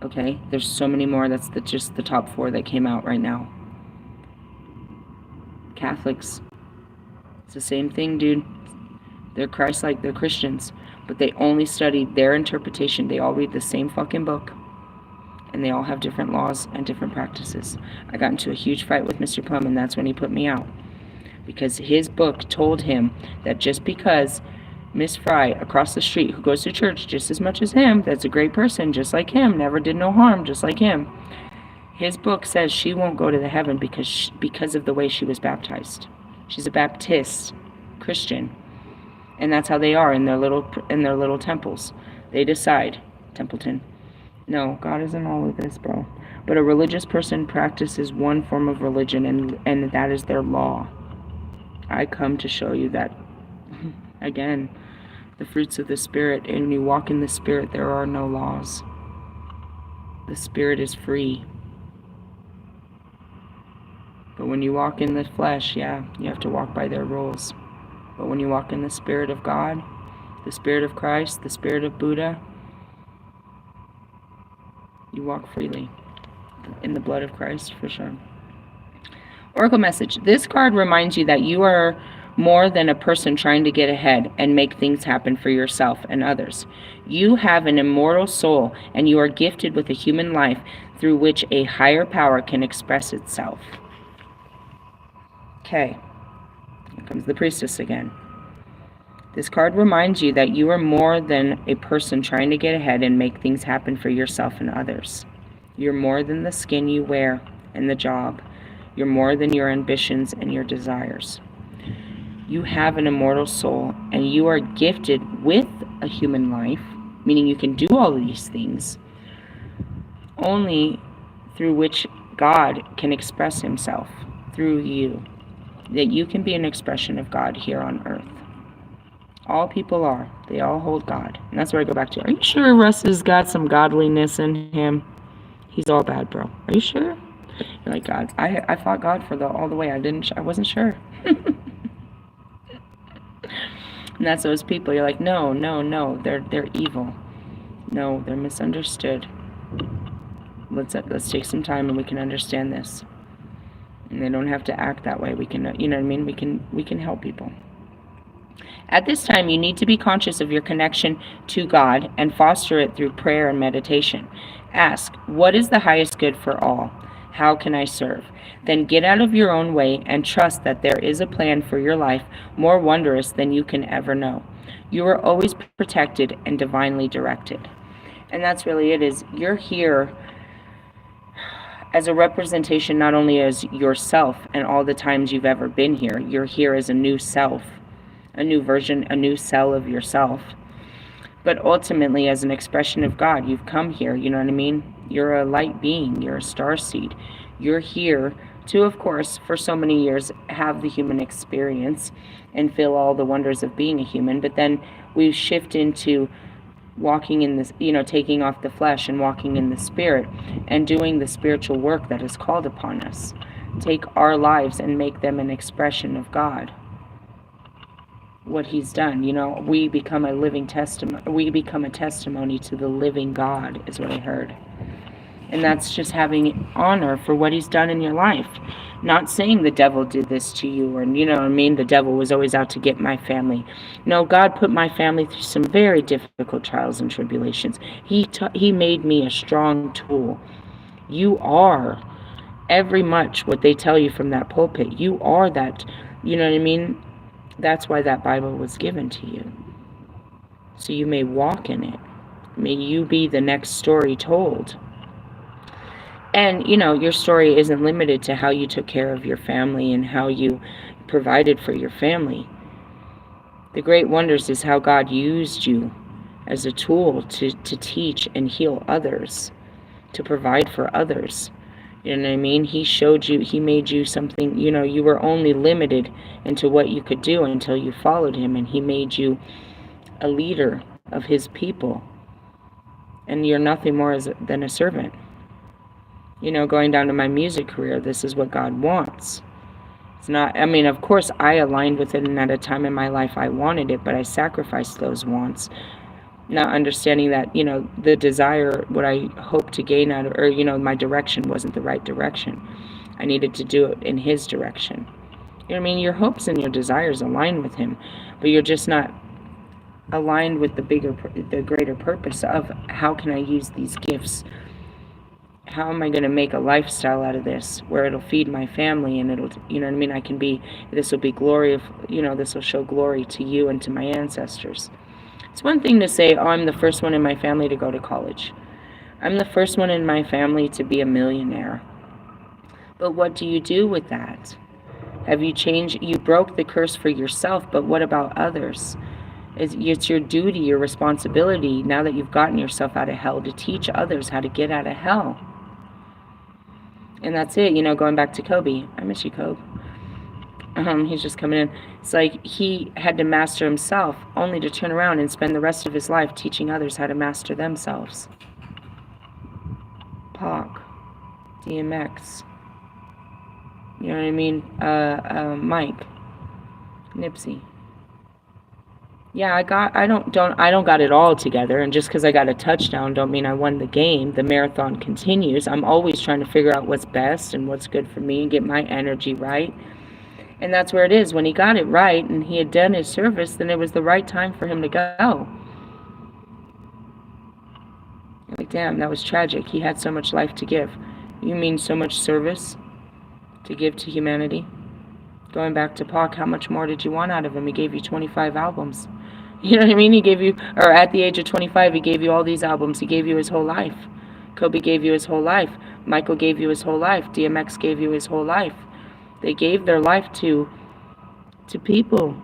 A: Okay, there's so many more. That's just the top 4 that came out right now. Catholics, it's the same thing, dude. They're Christ-like, they're Christians, but they only study their interpretation. They all read the same fucking book, and they all have different laws and different practices. I got into a huge fight with Mr. Plum, and that's when he put me out, because his book told him that just because Miss Fry across the street, who goes to church just as much as him, that's a great person just like him, never did no harm just like him, his book says she won't go to the heaven because of the way she was baptized. She's a Baptist Christian, and that's how they are in their little temples. They decide, Templeton, no, God isn't all of this, bro. But a religious person practices one form of religion, and that is their law. I come to show you that, again, the fruits of the Spirit. And when you walk in the Spirit, there are no laws. The Spirit is free. But when you walk in the flesh, yeah, you have to walk by their rules. But when you walk in the Spirit of God, the Spirit of Christ, the Spirit of Buddha, you walk freely in the blood of Christ, for sure. Oracle message. This card reminds you that you are more than a person trying to get ahead and make things happen for yourself and others. You have an immortal soul, and you are gifted with a human life through which a higher power can express itself. Okay, here comes the Priestess again. This card reminds you that you are more than a person trying to get ahead and make things happen for yourself and others. You're more than the skin you wear and the job. You're more than your ambitions and your desires. You have an immortal soul, and you are gifted with a human life, meaning you can do all of these things, only through which God can express himself, through you. That you can be an expression of God here on earth. All people are. They all hold God. And that's where I go back to. Are you sure Russ has got some godliness in him? He's all bad, bro. Are you sure? You're like, God, I fought God for all the way. I wasn't sure. And that's those people. You're like, no, they're evil. No, they're misunderstood. Let's take some time and we can understand this. And they don't have to act that way. We can, you know what I mean? We can help people. At this time, you need to be conscious of your connection to God and foster it through prayer and meditation. Ask, what is the highest good for all? How can I serve? Then get out of your own way and trust that there is a plan for your life more wondrous than you can ever know. You are always protected and divinely directed. And that's really it, is you're here as a representation not only as yourself and all the times you've ever been here. You're here as a new self, a new version, a new cell of yourself. But ultimately as an expression of God, you've come here, you know what I mean? You're a light being, you're a starseed. You're here to, of course, for so many years, have the human experience and feel all the wonders of being a human. But then we shift into walking in this, you know, taking off the flesh and walking in the spirit and doing the spiritual work that is called upon us. Take our lives and make them an expression of God. What he's done, you know, we become a living testimony. We become a testimony to the living God, is what I heard. And that's just having honor for what he's done in your life. Not saying the devil did this to you, or, you know what I mean, the devil was always out to get my family. No, God put my family through some very difficult trials and tribulations. He made me a strong tool. You are every much what they tell you from that pulpit. You are that, you know what I mean? That's why that Bible was given to you. So you may walk in it. May you be the next story told. And, you know, your story isn't limited to how you took care of your family and how you provided for your family. The great wonders is how God used you as a tool to teach and heal others, to provide for others. You know what I mean? He showed you, he made you something, you know, you were only limited into what you could do until you followed him, and he made you a leader of his people. And you're nothing more than a servant. You know, going down to my music career, this is what God wants. It's not, I mean, of course, I aligned with it, and at a time in my life I wanted it, but I sacrificed those wants. Not understanding that, you know, the desire, what I hoped to gain out of, or, you know, my direction wasn't the right direction. I needed to do it in his direction. You know what I mean? Your hopes and your desires align with him, but you're just not aligned with the greater purpose of how can I use these gifts. How am I going to make a lifestyle out of this where it'll feed my family, and it'll, you know what I mean? I can be, this will be glory of, you know, this will show glory to you and to my ancestors. It's one thing to say, oh, I'm the first one in my family to go to college. I'm the first one in my family to be a millionaire. But what do you do with that? Have you changed? You broke the curse for yourself, but what about others? It's your duty, your responsibility, now that you've gotten yourself out of hell, to teach others how to get out of hell. And that's it, you know, going back to Kobe. I miss you, Kobe. He's just coming in. It's like he had to master himself, only to turn around and spend the rest of his life teaching others how to master themselves. Pac, DMX, you know what I mean? Mike, Nipsey. Yeah, I don't got it all together, and just because I got a touchdown don't mean I won the game. The marathon continues. I'm always trying to figure out what's best and what's good for me and get my energy right. And that's where it is. When he got it right and he had done his service, then it was the right time for him to go. Like, damn, that was tragic. He had so much life to give. You mean so much service to give to humanity? Going back to Pac, how much more did you want out of him? He gave you 25 albums. You know what I mean? He gave you, or at the age of 25, he gave you all these albums. He gave you his whole life. Kobe gave you his whole life. Michael gave you his whole life. DMX gave you his whole life. They gave their life to people.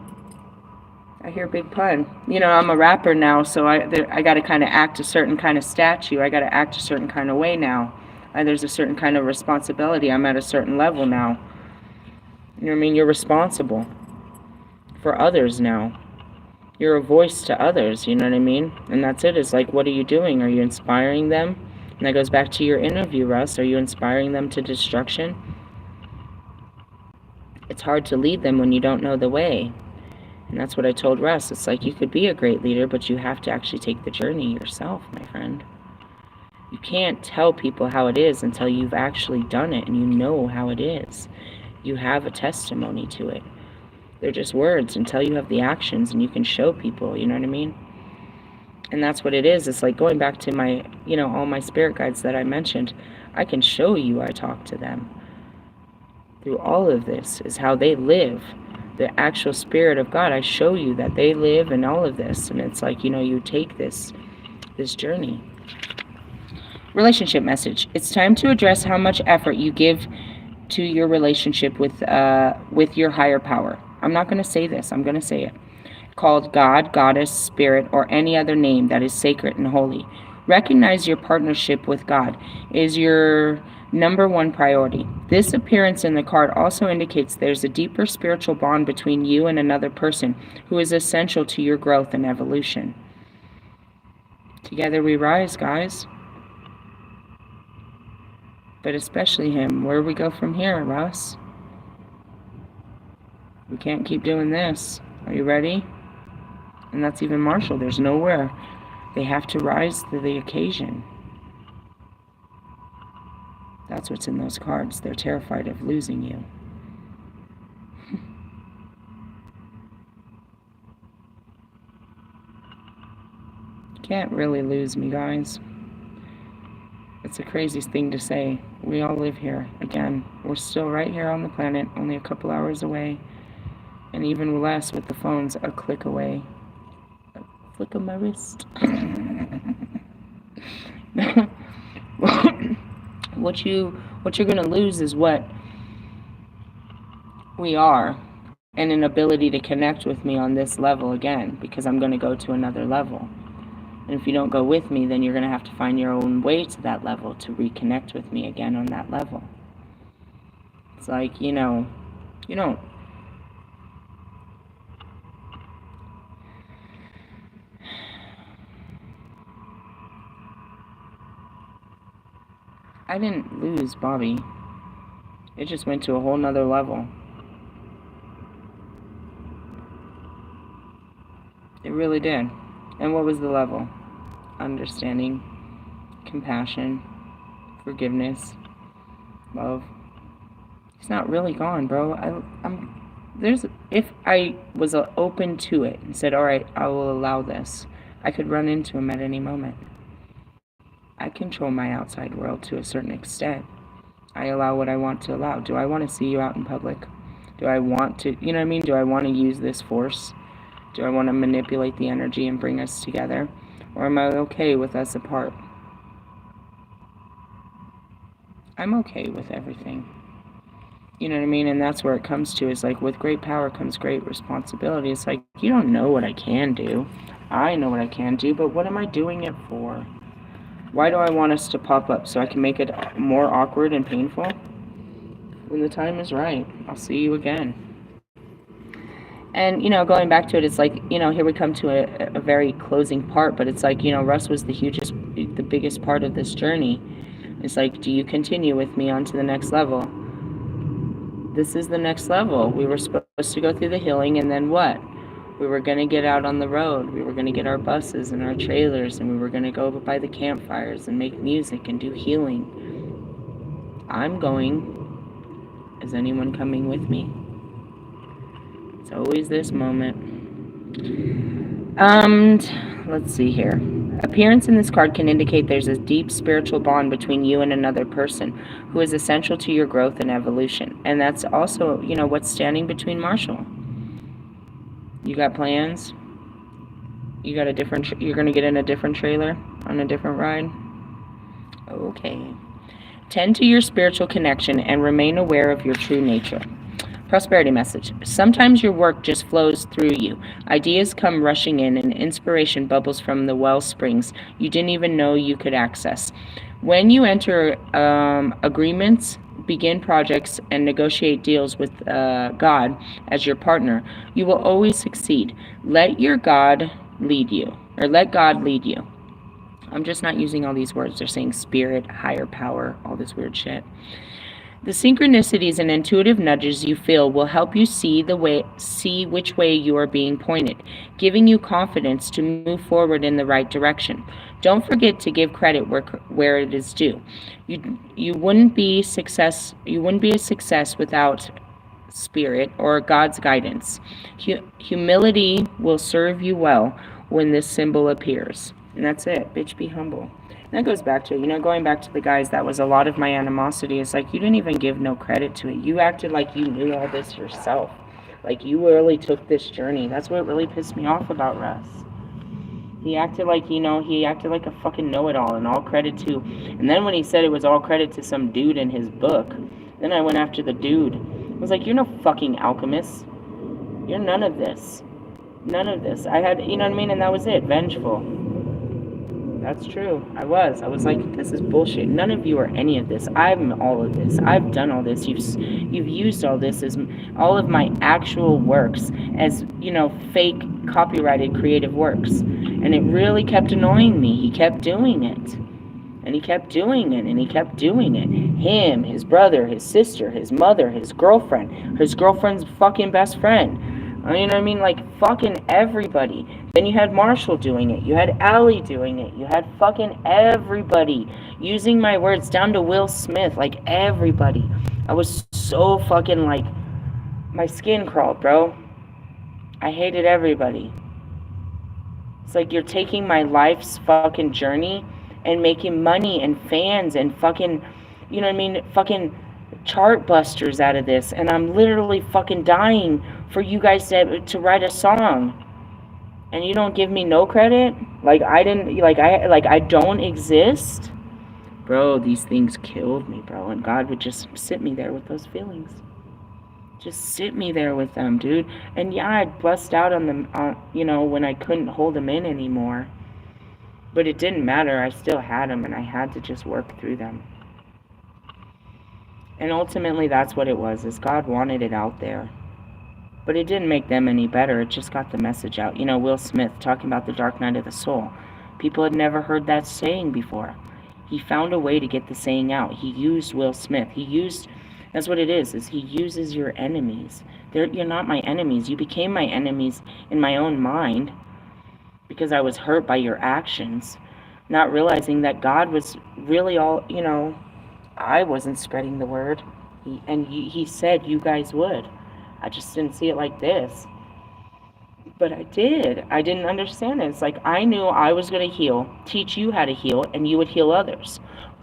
A: I hear big pun. You know, I'm a rapper now, so I got to kind of act a certain kind of statue. I got to act a certain kind of way now. There's a certain kind of responsibility. I'm at a certain level now. You know what I mean? You're responsible for others now. You're a voice to others, you know what I mean? And that's it. It's like, what are you doing? Are you inspiring them? And that goes back to your interview, Russ. Are you inspiring them to destruction? It's hard to lead them when you don't know the way. And that's what I told Russ. It's like, you could be a great leader, but you have to actually take the journey yourself, my friend. You can't tell people how it is until you've actually done it and you know how it is. You have a testimony to it. They're just words until you have the actions and you can show people, you know what I mean? And that's what it is. It's like going back to my, you know, all my spirit guides that I mentioned. I can show you I talk to them. Through all of this is how they live. The actual spirit of God, I show you that they live in all of this. And it's like, you know, you take this journey. Relationship message. It's time to address how much effort you give to your relationship with your higher power. I'm not going to say this. I'm going to say it. Called God, Goddess, Spirit, or any other name that is sacred and holy. Recognize your partnership with God is your number one priority. This appearance in the card also indicates there's a deeper spiritual bond between you and another person who is essential to your growth and evolution. Together we rise, guys. But especially him. Where do we go from here, Russ? We can't keep doing this. Are you ready? And that's even Marshall. There's nowhere. They have to rise to the occasion. That's what's in those cards. They're terrified of losing you. Can't really lose me, guys. It's the craziest thing to say. We all live here. Again, we're still right here on the planet, only a couple hours away. And even less with the phones, a click away. A flick of my wrist. What you're going to lose is what we are, and an ability to connect with me on this level again, because I'm going to go to another level. And if you don't go with me, then you're going to have to find your own way to that level to reconnect with me again on that level. It's like, you don't. I didn't lose Bobby. It just went to a whole nother level. It really did. And what was the level? Understanding, compassion, forgiveness, love. It's not really gone, bro. If I was open to it and said, all right, I will allow this, I could run into him at any moment. I control my outside world to a certain extent. I allow what I want to allow. Do I want to see you out in public? Do I want to, you know what I mean? Do I want to use this force? Do I want to manipulate the energy and bring us together? Or am I okay with us apart? I'm okay with everything. You know what I mean? And that's where it comes to, is like, with great power comes great responsibility. It's like, you don't know what I can do. I know what I can do, but what am I doing it for? Why do I want us to pop up? So I can make it more awkward and painful? When the time is right, I'll see you again. And, going back to it, it's like, here we come to a very closing part, but it's like, Russ was the biggest part of this journey. It's like, do you continue with me on to the next level? This is the next level. We were supposed to go through the healing, and then what? We were going to get out on the road. We were going to get our buses and our trailers, and we were going to go by the campfires and make music and do healing. I'm going. Is anyone coming with me? It's always this moment. Let's see here. Appearance in this card can indicate there's a deep spiritual bond between you and another person who is essential to your growth and evolution. And that's also, what's standing between Marshall. You got plans? You got you're going to get in a different trailer on a different ride? Okay. Tend to your spiritual connection and remain aware of your true nature. Prosperity message. Sometimes your work just flows through you. Ideas come rushing in and inspiration bubbles from the well springs you didn't even know you could access. When you enter agreements, begin projects, and negotiate deals with God as your partner, you will always succeed. Let God lead you. I'm just not using all these words. They're saying spirit, higher power, all this weird shit. The synchronicities and intuitive nudges you feel will help you see which way you are being pointed, giving you confidence to move forward in the right direction. Don't forget to give credit where it is due. You wouldn't be a success without spirit or God's guidance. Humility will serve you well when this symbol appears. And that's it. Bitch, be humble. And that goes back to, going back to the guys, that was a lot of my animosity. It's like, you didn't even give no credit to it. You acted like you knew all this yourself. Like, you really took this journey. That's what really pissed me off about Russ. He acted like, a fucking know-it-all, and all credit to... And then when he said it was all credit to some dude in his book, then I went after the dude. I was like, you're no fucking alchemist. You're none of this. None of this. I had, you know what I mean? And that was it. Vengeful. That's true. I was like, this is bullshit. None of you are any of this. I'm all of this. I've done all this. You've used all this as all of my actual works as, fake copyrighted creative works. And it really kept annoying me. He kept doing it. And he kept doing it. And he kept doing it. Him, his brother, his sister, his mother, his girlfriend's fucking best friend. You know what I mean? Like, fucking everybody. Then you had Marshall doing it. You had Allie doing it. You had fucking everybody using my words, down to Will Smith. Like, everybody. I was so fucking, like, my skin crawled, bro. I hated everybody. It's like you're taking my life's fucking journey and making money and fans and fucking, you know what I mean? Fucking chart busters out of this. And I'm literally fucking dying for you guys to write a song. And you don't give me no credit? Like I don't exist? Bro, these things killed me, bro. And God would just sit me there with those feelings. Just sit me there with them, dude. And yeah, I'd bust out on them, when I couldn't hold them in anymore. But it didn't matter. I still had them, and I had to just work through them. And ultimately, that's what it was, is God wanted it out there. But it didn't make them any better. It just got the message out. Will Smith talking about the dark night of the soul. People had never heard that saying before. He found a way to get the saying out. He used Will Smith. That's what it is he uses your enemies. You're not my enemies. You became my enemies in my own mind because I was hurt by your actions, not realizing that God was really all, I wasn't spreading the word. He said you guys would. I just didn't see it like this. But I did. I didn't understand it. It's like I knew I was going to heal, teach you how to heal, and you would heal others.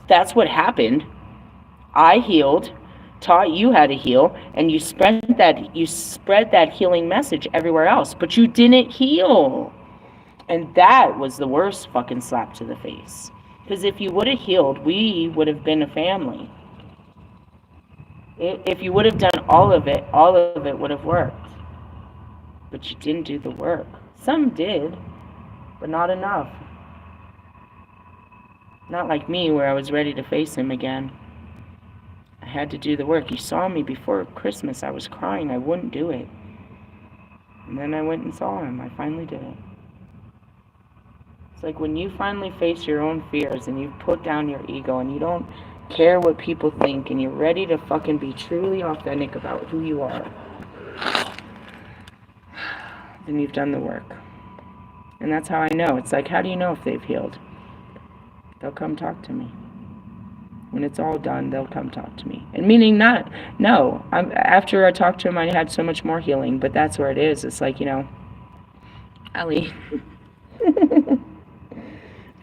A: That's what happened. I healed, taught you how to heal, and you spread that healing message everywhere else. But you didn't heal. And that was the worst fucking slap to the face. Because if you would have healed, we would have been a family. If you would have done all of it would have worked. But you didn't do the work. Some did, but not enough. Not like me, where I was ready to face him again. I had to do the work. You saw me before Christmas. I was crying. I wouldn't do it. And then I went and saw him. I finally did it. It's like when you finally face your own fears and you've put down your ego and you don't care what people think and you're ready to fucking be truly authentic about who you are, then you've done the work. And that's how I know. It's like, how do you know if they've healed? They'll come talk to me. When it's all done, they'll come talk to me. And meaning not, no. After I talked to him, I had so much more healing. But that's where it is. It's like, Ellie.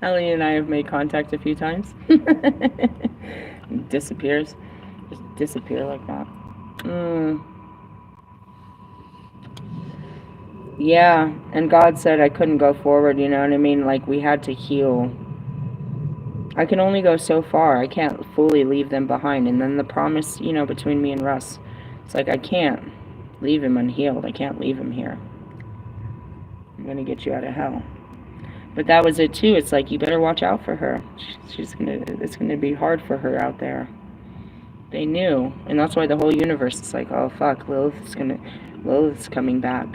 A: Ellie and I have made contact a few times. Disappears. Just disappear like that. Yeah, and God said I couldn't go forward, you know what I mean? Like, we had to heal. I can only go so far. I can't fully leave them behind. And then the promise, between me and Russ, it's like I can't leave him unhealed. I can't leave him here. I'm going to get you out of hell. But that was it too. It's like, you better watch out for her. It's going to be hard for her out there. They knew. And that's why the whole universe is like, oh fuck, Lilith's coming back.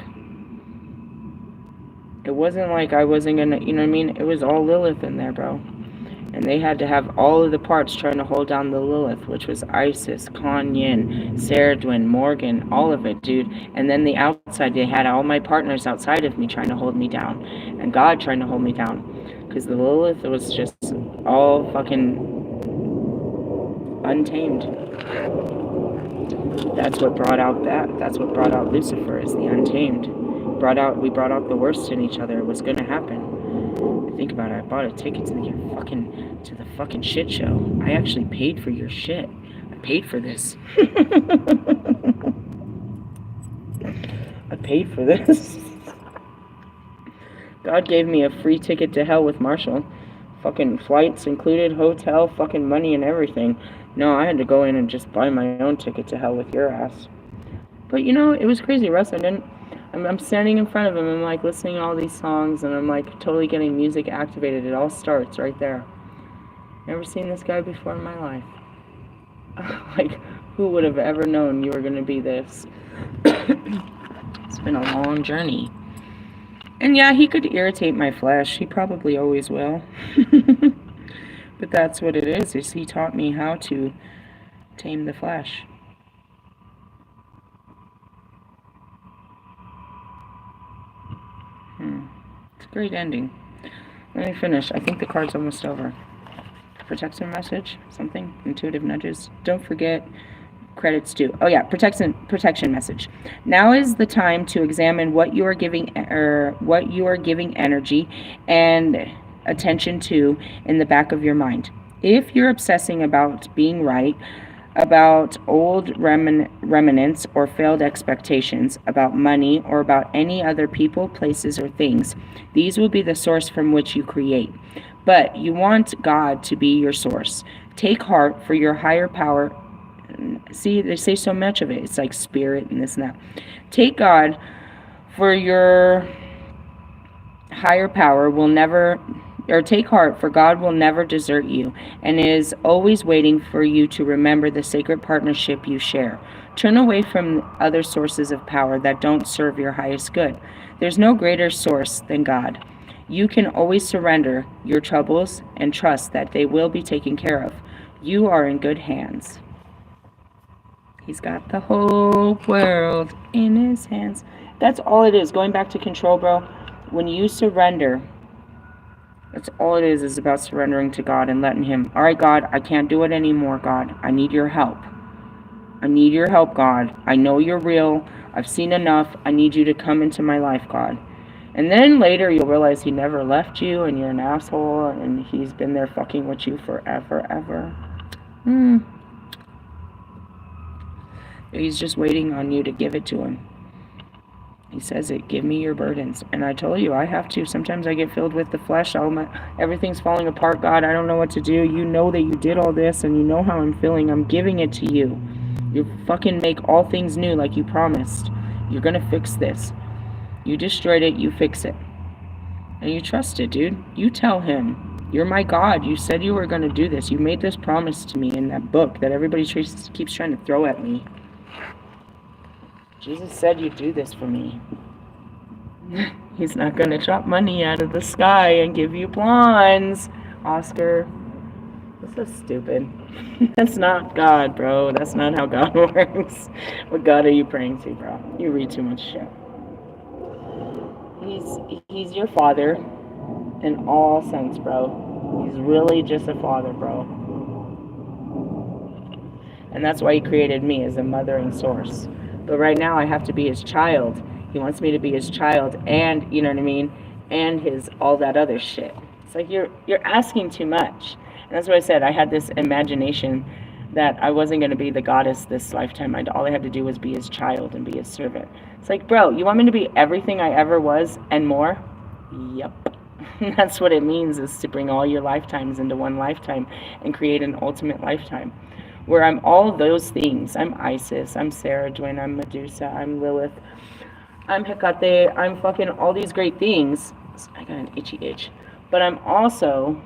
A: It wasn't like I wasn't going to, you know what I mean? It was all Lilith in there, bro. And they had to have all of the parts trying to hold down the Lilith, which was Isis, Kanyin, Serdwin, Morgan, all of it, dude. And then the outside, they had all my partners outside of me trying to hold me down. And God trying to hold me down. Because the Lilith was just all fucking untamed. That's what brought out that. That's what brought out Lucifer, is the untamed. We brought out the worst in each other. It was going to happen. Think about it. I bought a ticket to the fucking shit show. I actually paid for your shit. I paid for this. I paid for this. God gave me a free ticket to hell with Marshall. Fucking flights included, hotel, fucking money and everything. No, I had to go in and just buy my own ticket to hell with your ass. But it was crazy, Russ. I'm standing in front of him, I'm like listening to all these songs, and I'm like totally getting music activated. It all starts right there. Never seen this guy before in my life. Like, who would have ever known you were going to be this? It's been a long journey. And yeah, he could irritate my flesh. He probably always will. But that's what it is he taught me how to tame the flesh. It's a great ending. Let me finish. I think the card's almost over. Protection message, something, intuitive nudges. Don't forget, credits due. Oh yeah, protection message. Now is the time to examine what you are giving energy and attention to in the back of your mind. If you're obsessing about being right, about old remnants or failed expectations, about money, or about any other people, places, or things, these will be the source from which you create. But you want God to be your source. Take heart, for your higher power. See, they say so much of it. It's like spirit and this and that. Take God, for your higher power will never... Or take heart, for God will never desert you, and is always waiting for you to remember the sacred partnership you share. Turn away from other sources of power that don't serve your highest good. There's no greater source than God. You can always surrender your troubles and trust that they will be taken care of. You are in good hands. He's got the whole world in his hands. That's all it is. Going back to control, bro. When you surrender... That's all it is about surrendering to God and letting him, all right, God, I can't do it anymore, God. I need your help. I need your help, God. I know you're real. I've seen enough. I need you to come into my life, God. And then later you'll realize he never left you and you're an asshole and he's been there fucking with you forever, ever. He's just waiting on you to give it to him. He says it, give me your burdens. And I told you, I have to. Sometimes I get filled with the flesh. Everything's falling apart, God. I don't know what to do. You know that you did all this, and you know how I'm feeling. I'm giving it to you. You fucking make all things new like you promised. You're going to fix this. You destroyed it, you fix it. And you trust it, dude. You tell him, you're my God. You said you were going to do this. You made this promise to me in that book that everybody keeps trying to throw at me. Jesus said you'd do this for me. He's not going to drop money out of the sky and give you blondes, Oscar. That's so stupid. That's not God, bro. That's not how God works. What God are you praying to, bro? You read too much shit. He's your father in all sense, bro. He's really just a father, bro. And that's why he created me as a mothering source. But right now I have to be his child. He wants me to be his child, and you know what I mean, and his all that other shit. It's like you're asking too much. And that's what I said. I had this imagination that I wasn't going to be the goddess this lifetime. All I had to do was be his child and be his servant. It's like, bro, you want me to be everything I ever was and more? Yep. That's what it means, is to bring all your lifetimes into one lifetime and create an ultimate lifetime where I'm all those things. I'm Isis, I'm Sarah Dwayne, I'm Medusa, I'm Lilith, I'm Hecate, I'm fucking all these great things. I got an itchy itch. But I'm also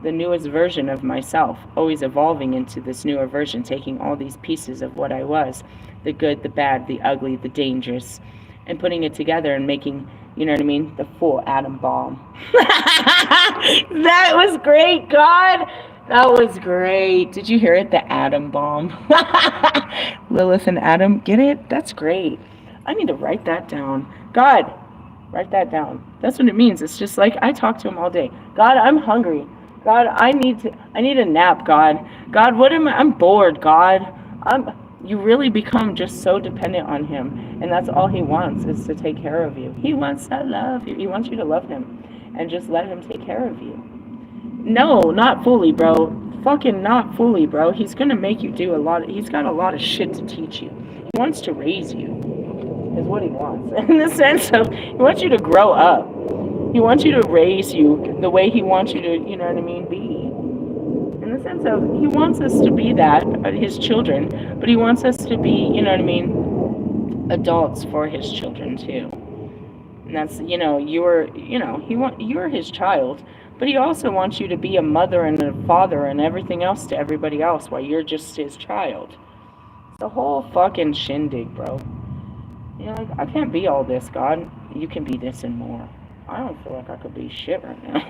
A: the newest version of myself, always evolving into this newer version, taking all these pieces of what I was, the good, the bad, the ugly, the dangerous, and putting it together and making, you know what I mean, the full atom bomb. That was great, God. That was great. Did you hear it? The atom bomb. Lilith and Adam, get it? That's great. I need to write that down. God, write that down. That's what it means. It's just like I talk to him all day. God, I'm hungry. God, I need a nap, God. God, what am I? I'm bored, God. You really become just so dependent on him, and that's all he wants, is to take care of you. He wants to love you. He wants you to love him and just let him take care of you. No, not fully, bro. Fucking not fully, bro. He's gonna make you do he's got a lot of shit to teach you. He wants to raise you, is what he wants. In the sense of, he wants you to grow up. He wants you to raise you the way he wants you to, you know what I mean, be. In the sense of, he wants us to be that, his children, but he wants us to be, you know what I mean, adults for his children too. And that's, you're his child, but he also wants you to be a mother and a father and everything else to everybody else while you're just his child. It's a whole fucking shindig, bro. I can't be all this, God. You can be this and more. I don't feel like I could be shit right now.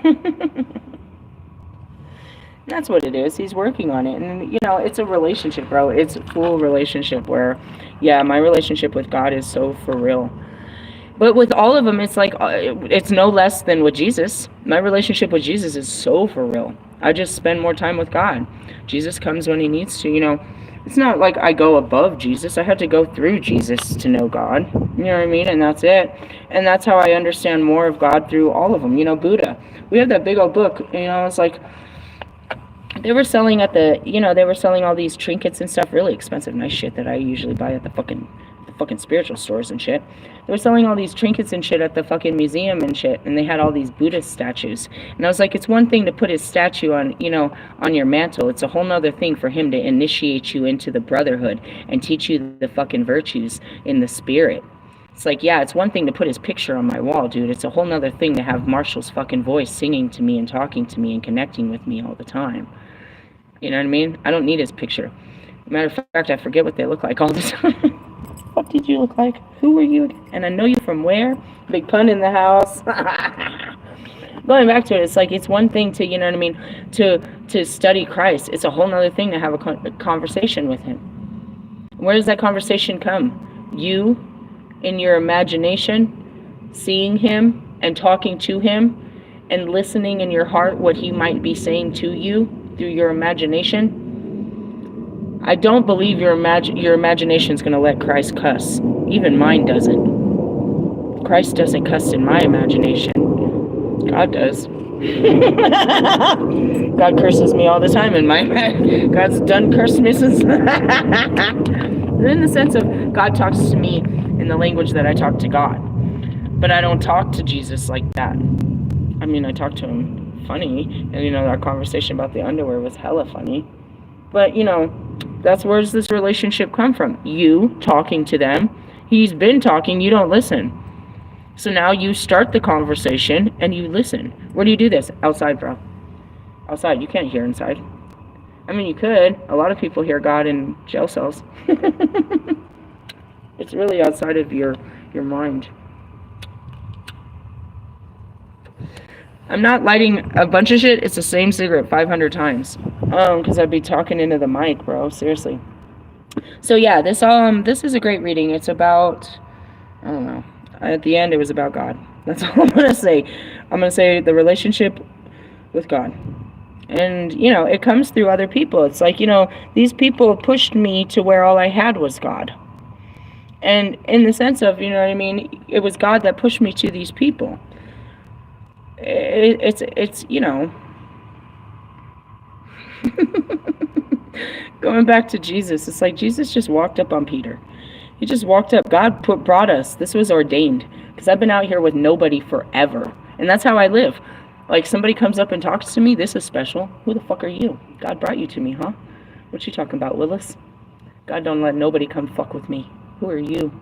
A: That's what it is. He's working on it. And, it's a relationship, bro. It's a full relationship where, yeah, my relationship with God is so for real. But with all of them, it's like, it's no less than with Jesus. My relationship with Jesus is so for real. I just spend more time with God. Jesus comes when he needs to, It's not like I go above Jesus. I had to go through Jesus to know God. You know what I mean? And that's it. And that's how I understand more of God, through all of them. Buddha. We have that big old book. It's like, they were selling they were selling all these trinkets and stuff, really expensive, nice shit that I usually buy at the fucking spiritual stores and shit. They were selling all these trinkets and shit at the fucking museum and shit, and they had all these Buddhist statues. And I was like, it's one thing to put his statue on, on your mantle. It's a whole nother thing for him to initiate you into the brotherhood and teach you the fucking virtues in the spirit. It's like, yeah, it's one thing to put his picture on my wall, dude. It's a whole nother thing to have Marshall's fucking voice singing to me and talking to me and connecting with me all the time. You know what I mean? I don't need his picture. Matter of fact, I forget what they look like all the time. What did you look like? Who were you? And I know you from where? Big pun in the house. Going back to it, it's like, it's one thing to, you know what I mean, to study Christ. It's a whole nother thing to have a conversation with him. Where does that conversation come? You, in your imagination, seeing him and talking to him and listening in your heart what he might be saying to you through your imagination. I don't believe your imagination is going to let Christ cuss. Even mine doesn't. Christ doesn't cuss in my imagination. God does. God curses me all the time in my head. God's done cursed me since. In the sense of, God talks to me in the language that I talk to God. But I don't talk to Jesus like that. I mean, I talk to him funny. And, our conversation about the underwear was hella funny. But, that's where does this relationship come from? You talking to them. He's been talking. You don't listen. So now you start the conversation and you listen. Where do you do this? Outside, bro. Outside. You can't hear inside. I mean, you could. A lot of people hear God in jail cells. It's really outside of your your mind. I'm not lighting a bunch of shit. It's the same cigarette 500 times. Because I'd be talking into the mic, bro. Seriously. So yeah, this is a great reading. It's about, I don't know. At the end, it was about God. That's all I'm gonna say. I'm gonna say the relationship with God. And, you know, it comes through other people. It's like, you know, these people pushed me to where all I had was God. And in the sense of, you know what I mean, it was God that pushed me to these people. It's you know, going back to Jesus, it's like Jesus just walked up on Peter. He just walked up. God brought us. This was ordained. Because I've been out here with nobody forever. And that's how I live. Like, somebody comes up and talks to me, this is special. Who the fuck are you? God brought you to me, huh? What you talking about, Lilith? God don't let nobody come fuck with me. Who are you?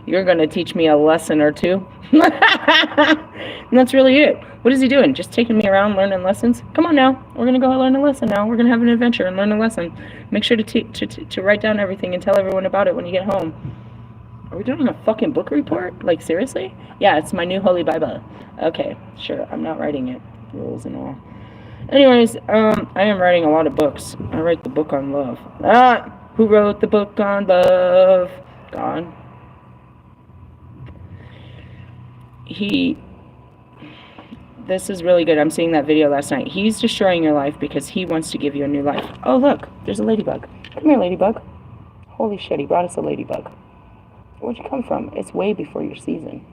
A: You're going to teach me a lesson or two. And that's really it. What is he doing? Just taking me around learning lessons? Come on now. We're going to go learn a lesson now. We're going to have an adventure and learn a lesson. Make sure to write down everything and tell everyone about it when you get home. Are we doing a fucking book report? Like, seriously? Yeah, it's my new Holy Bible. Okay, sure. I'm not writing it. Rules and all. Anyways, I am writing a lot of books. I write the book on love. Who wrote the book on love? God. This is really good. I'm seeing that video last night. He's destroying your life because he wants to give you a new life. Oh, look. There's a ladybug. Come here, ladybug. Holy shit, he brought us a ladybug. Where'd you come from? It's way before your season.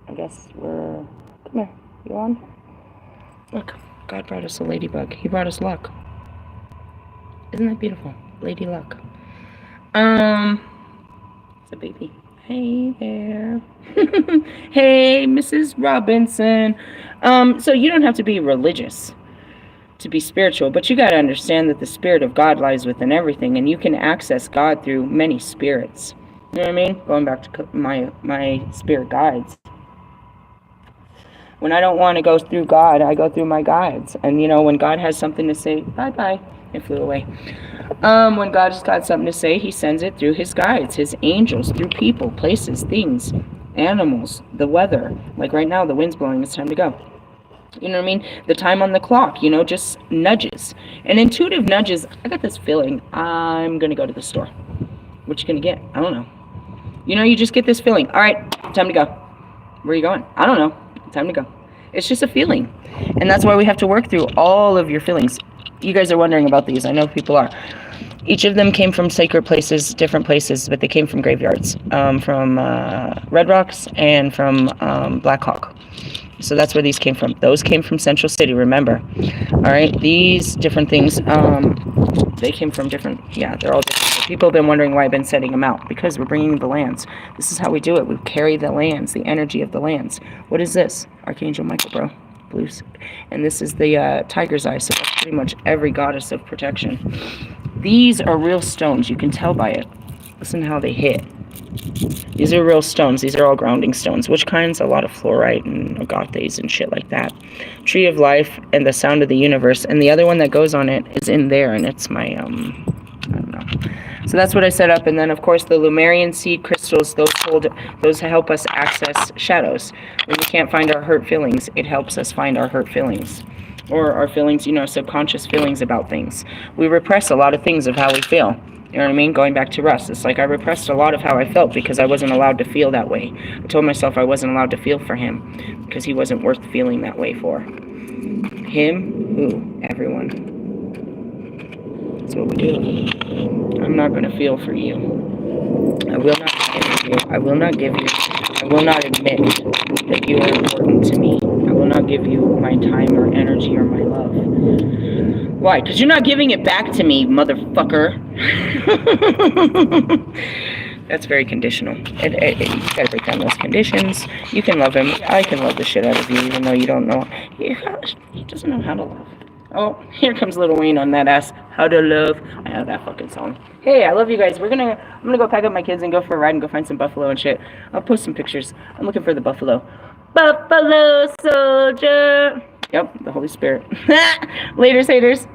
A: I guess we're... Come here. You on? Look. God brought us a ladybug. He brought us luck. Isn't that beautiful? Lady luck. It's a baby. Hey there. Hey, Mrs. Robinson. So you don't have to be religious to be spiritual, but you got to understand that the spirit of God lies within everything, and you can access God through many spirits. You know what I mean? Going back to my spirit guides. When I don't want to go through God, I go through my guides. And, you know, when God has something to say, bye-bye. It flew away. When God's got something to say, he sends it through his guides, his angels, through people, places, things, animals, the weather. Like right now, the wind's blowing. It's time to go. You know what I mean? The time on the clock, you know, just nudges. And intuitive nudges, I got this feeling I'm going to go to the store. What you going to get? I don't know. You know, you just get this feeling. All right, time to go. Where are you going? I don't know. Time to go. It's just a feeling. And that's why we have to work through all of your feelings. You guys are wondering about these. I know people are. Each of them came from sacred places, different places, but they came from graveyards, from Red Rocks and from Black Hawk. So that's where these came from. Those came from Central City, remember. All right, these different things, they came from different, yeah, they're all different. People have been wondering why I've been setting them out, because we're bringing the lands. This is how we do it. We carry the lands, the energy of the lands. What is this? Archangel Michael, bro. Blues. And this is the tiger's eye, so that's pretty much every goddess of protection. These are real stones. You can tell by it. Listen how they hit. These are real stones. These are all grounding stones. Which kinds? A lot of fluorite and agates and shit like that. Tree of Life and the Sound of the Universe. And the other one that goes on it is in there, and it's my, I don't know. So that's what I set up. And then, of course, the Lumerian seed crystals, those help us access shadows. When we can't find our hurt feelings, it helps us find our hurt feelings. Or our feelings, you know, subconscious feelings about things. We repress a lot of things of how we feel. You know what I mean? Going back to Russ, it's like I repressed a lot of how I felt because I wasn't allowed to feel that way. I told myself I wasn't allowed to feel for him because he wasn't worth feeling that way for. Him? Who? Everyone. That's what we do. I'm not going to feel for you. I will not give you. I will not give you. I will not admit that you are important to me. I will not give you my time or energy or my love. Why? Because you're not giving it back to me, motherfucker. That's very conditional. You gotta break down those conditions. You can love him. I can love the shit out of you, even though you don't know. He doesn't know how to love. Oh, here comes Lil Wayne on that ass. How to Love. I know that fucking song. Hey, I love you guys. I'm gonna go pack up my kids and go for a ride and go find some buffalo and shit. I'll post some pictures. I'm looking for the buffalo. Buffalo soldier. Yep, the Holy Spirit. Laters, haters.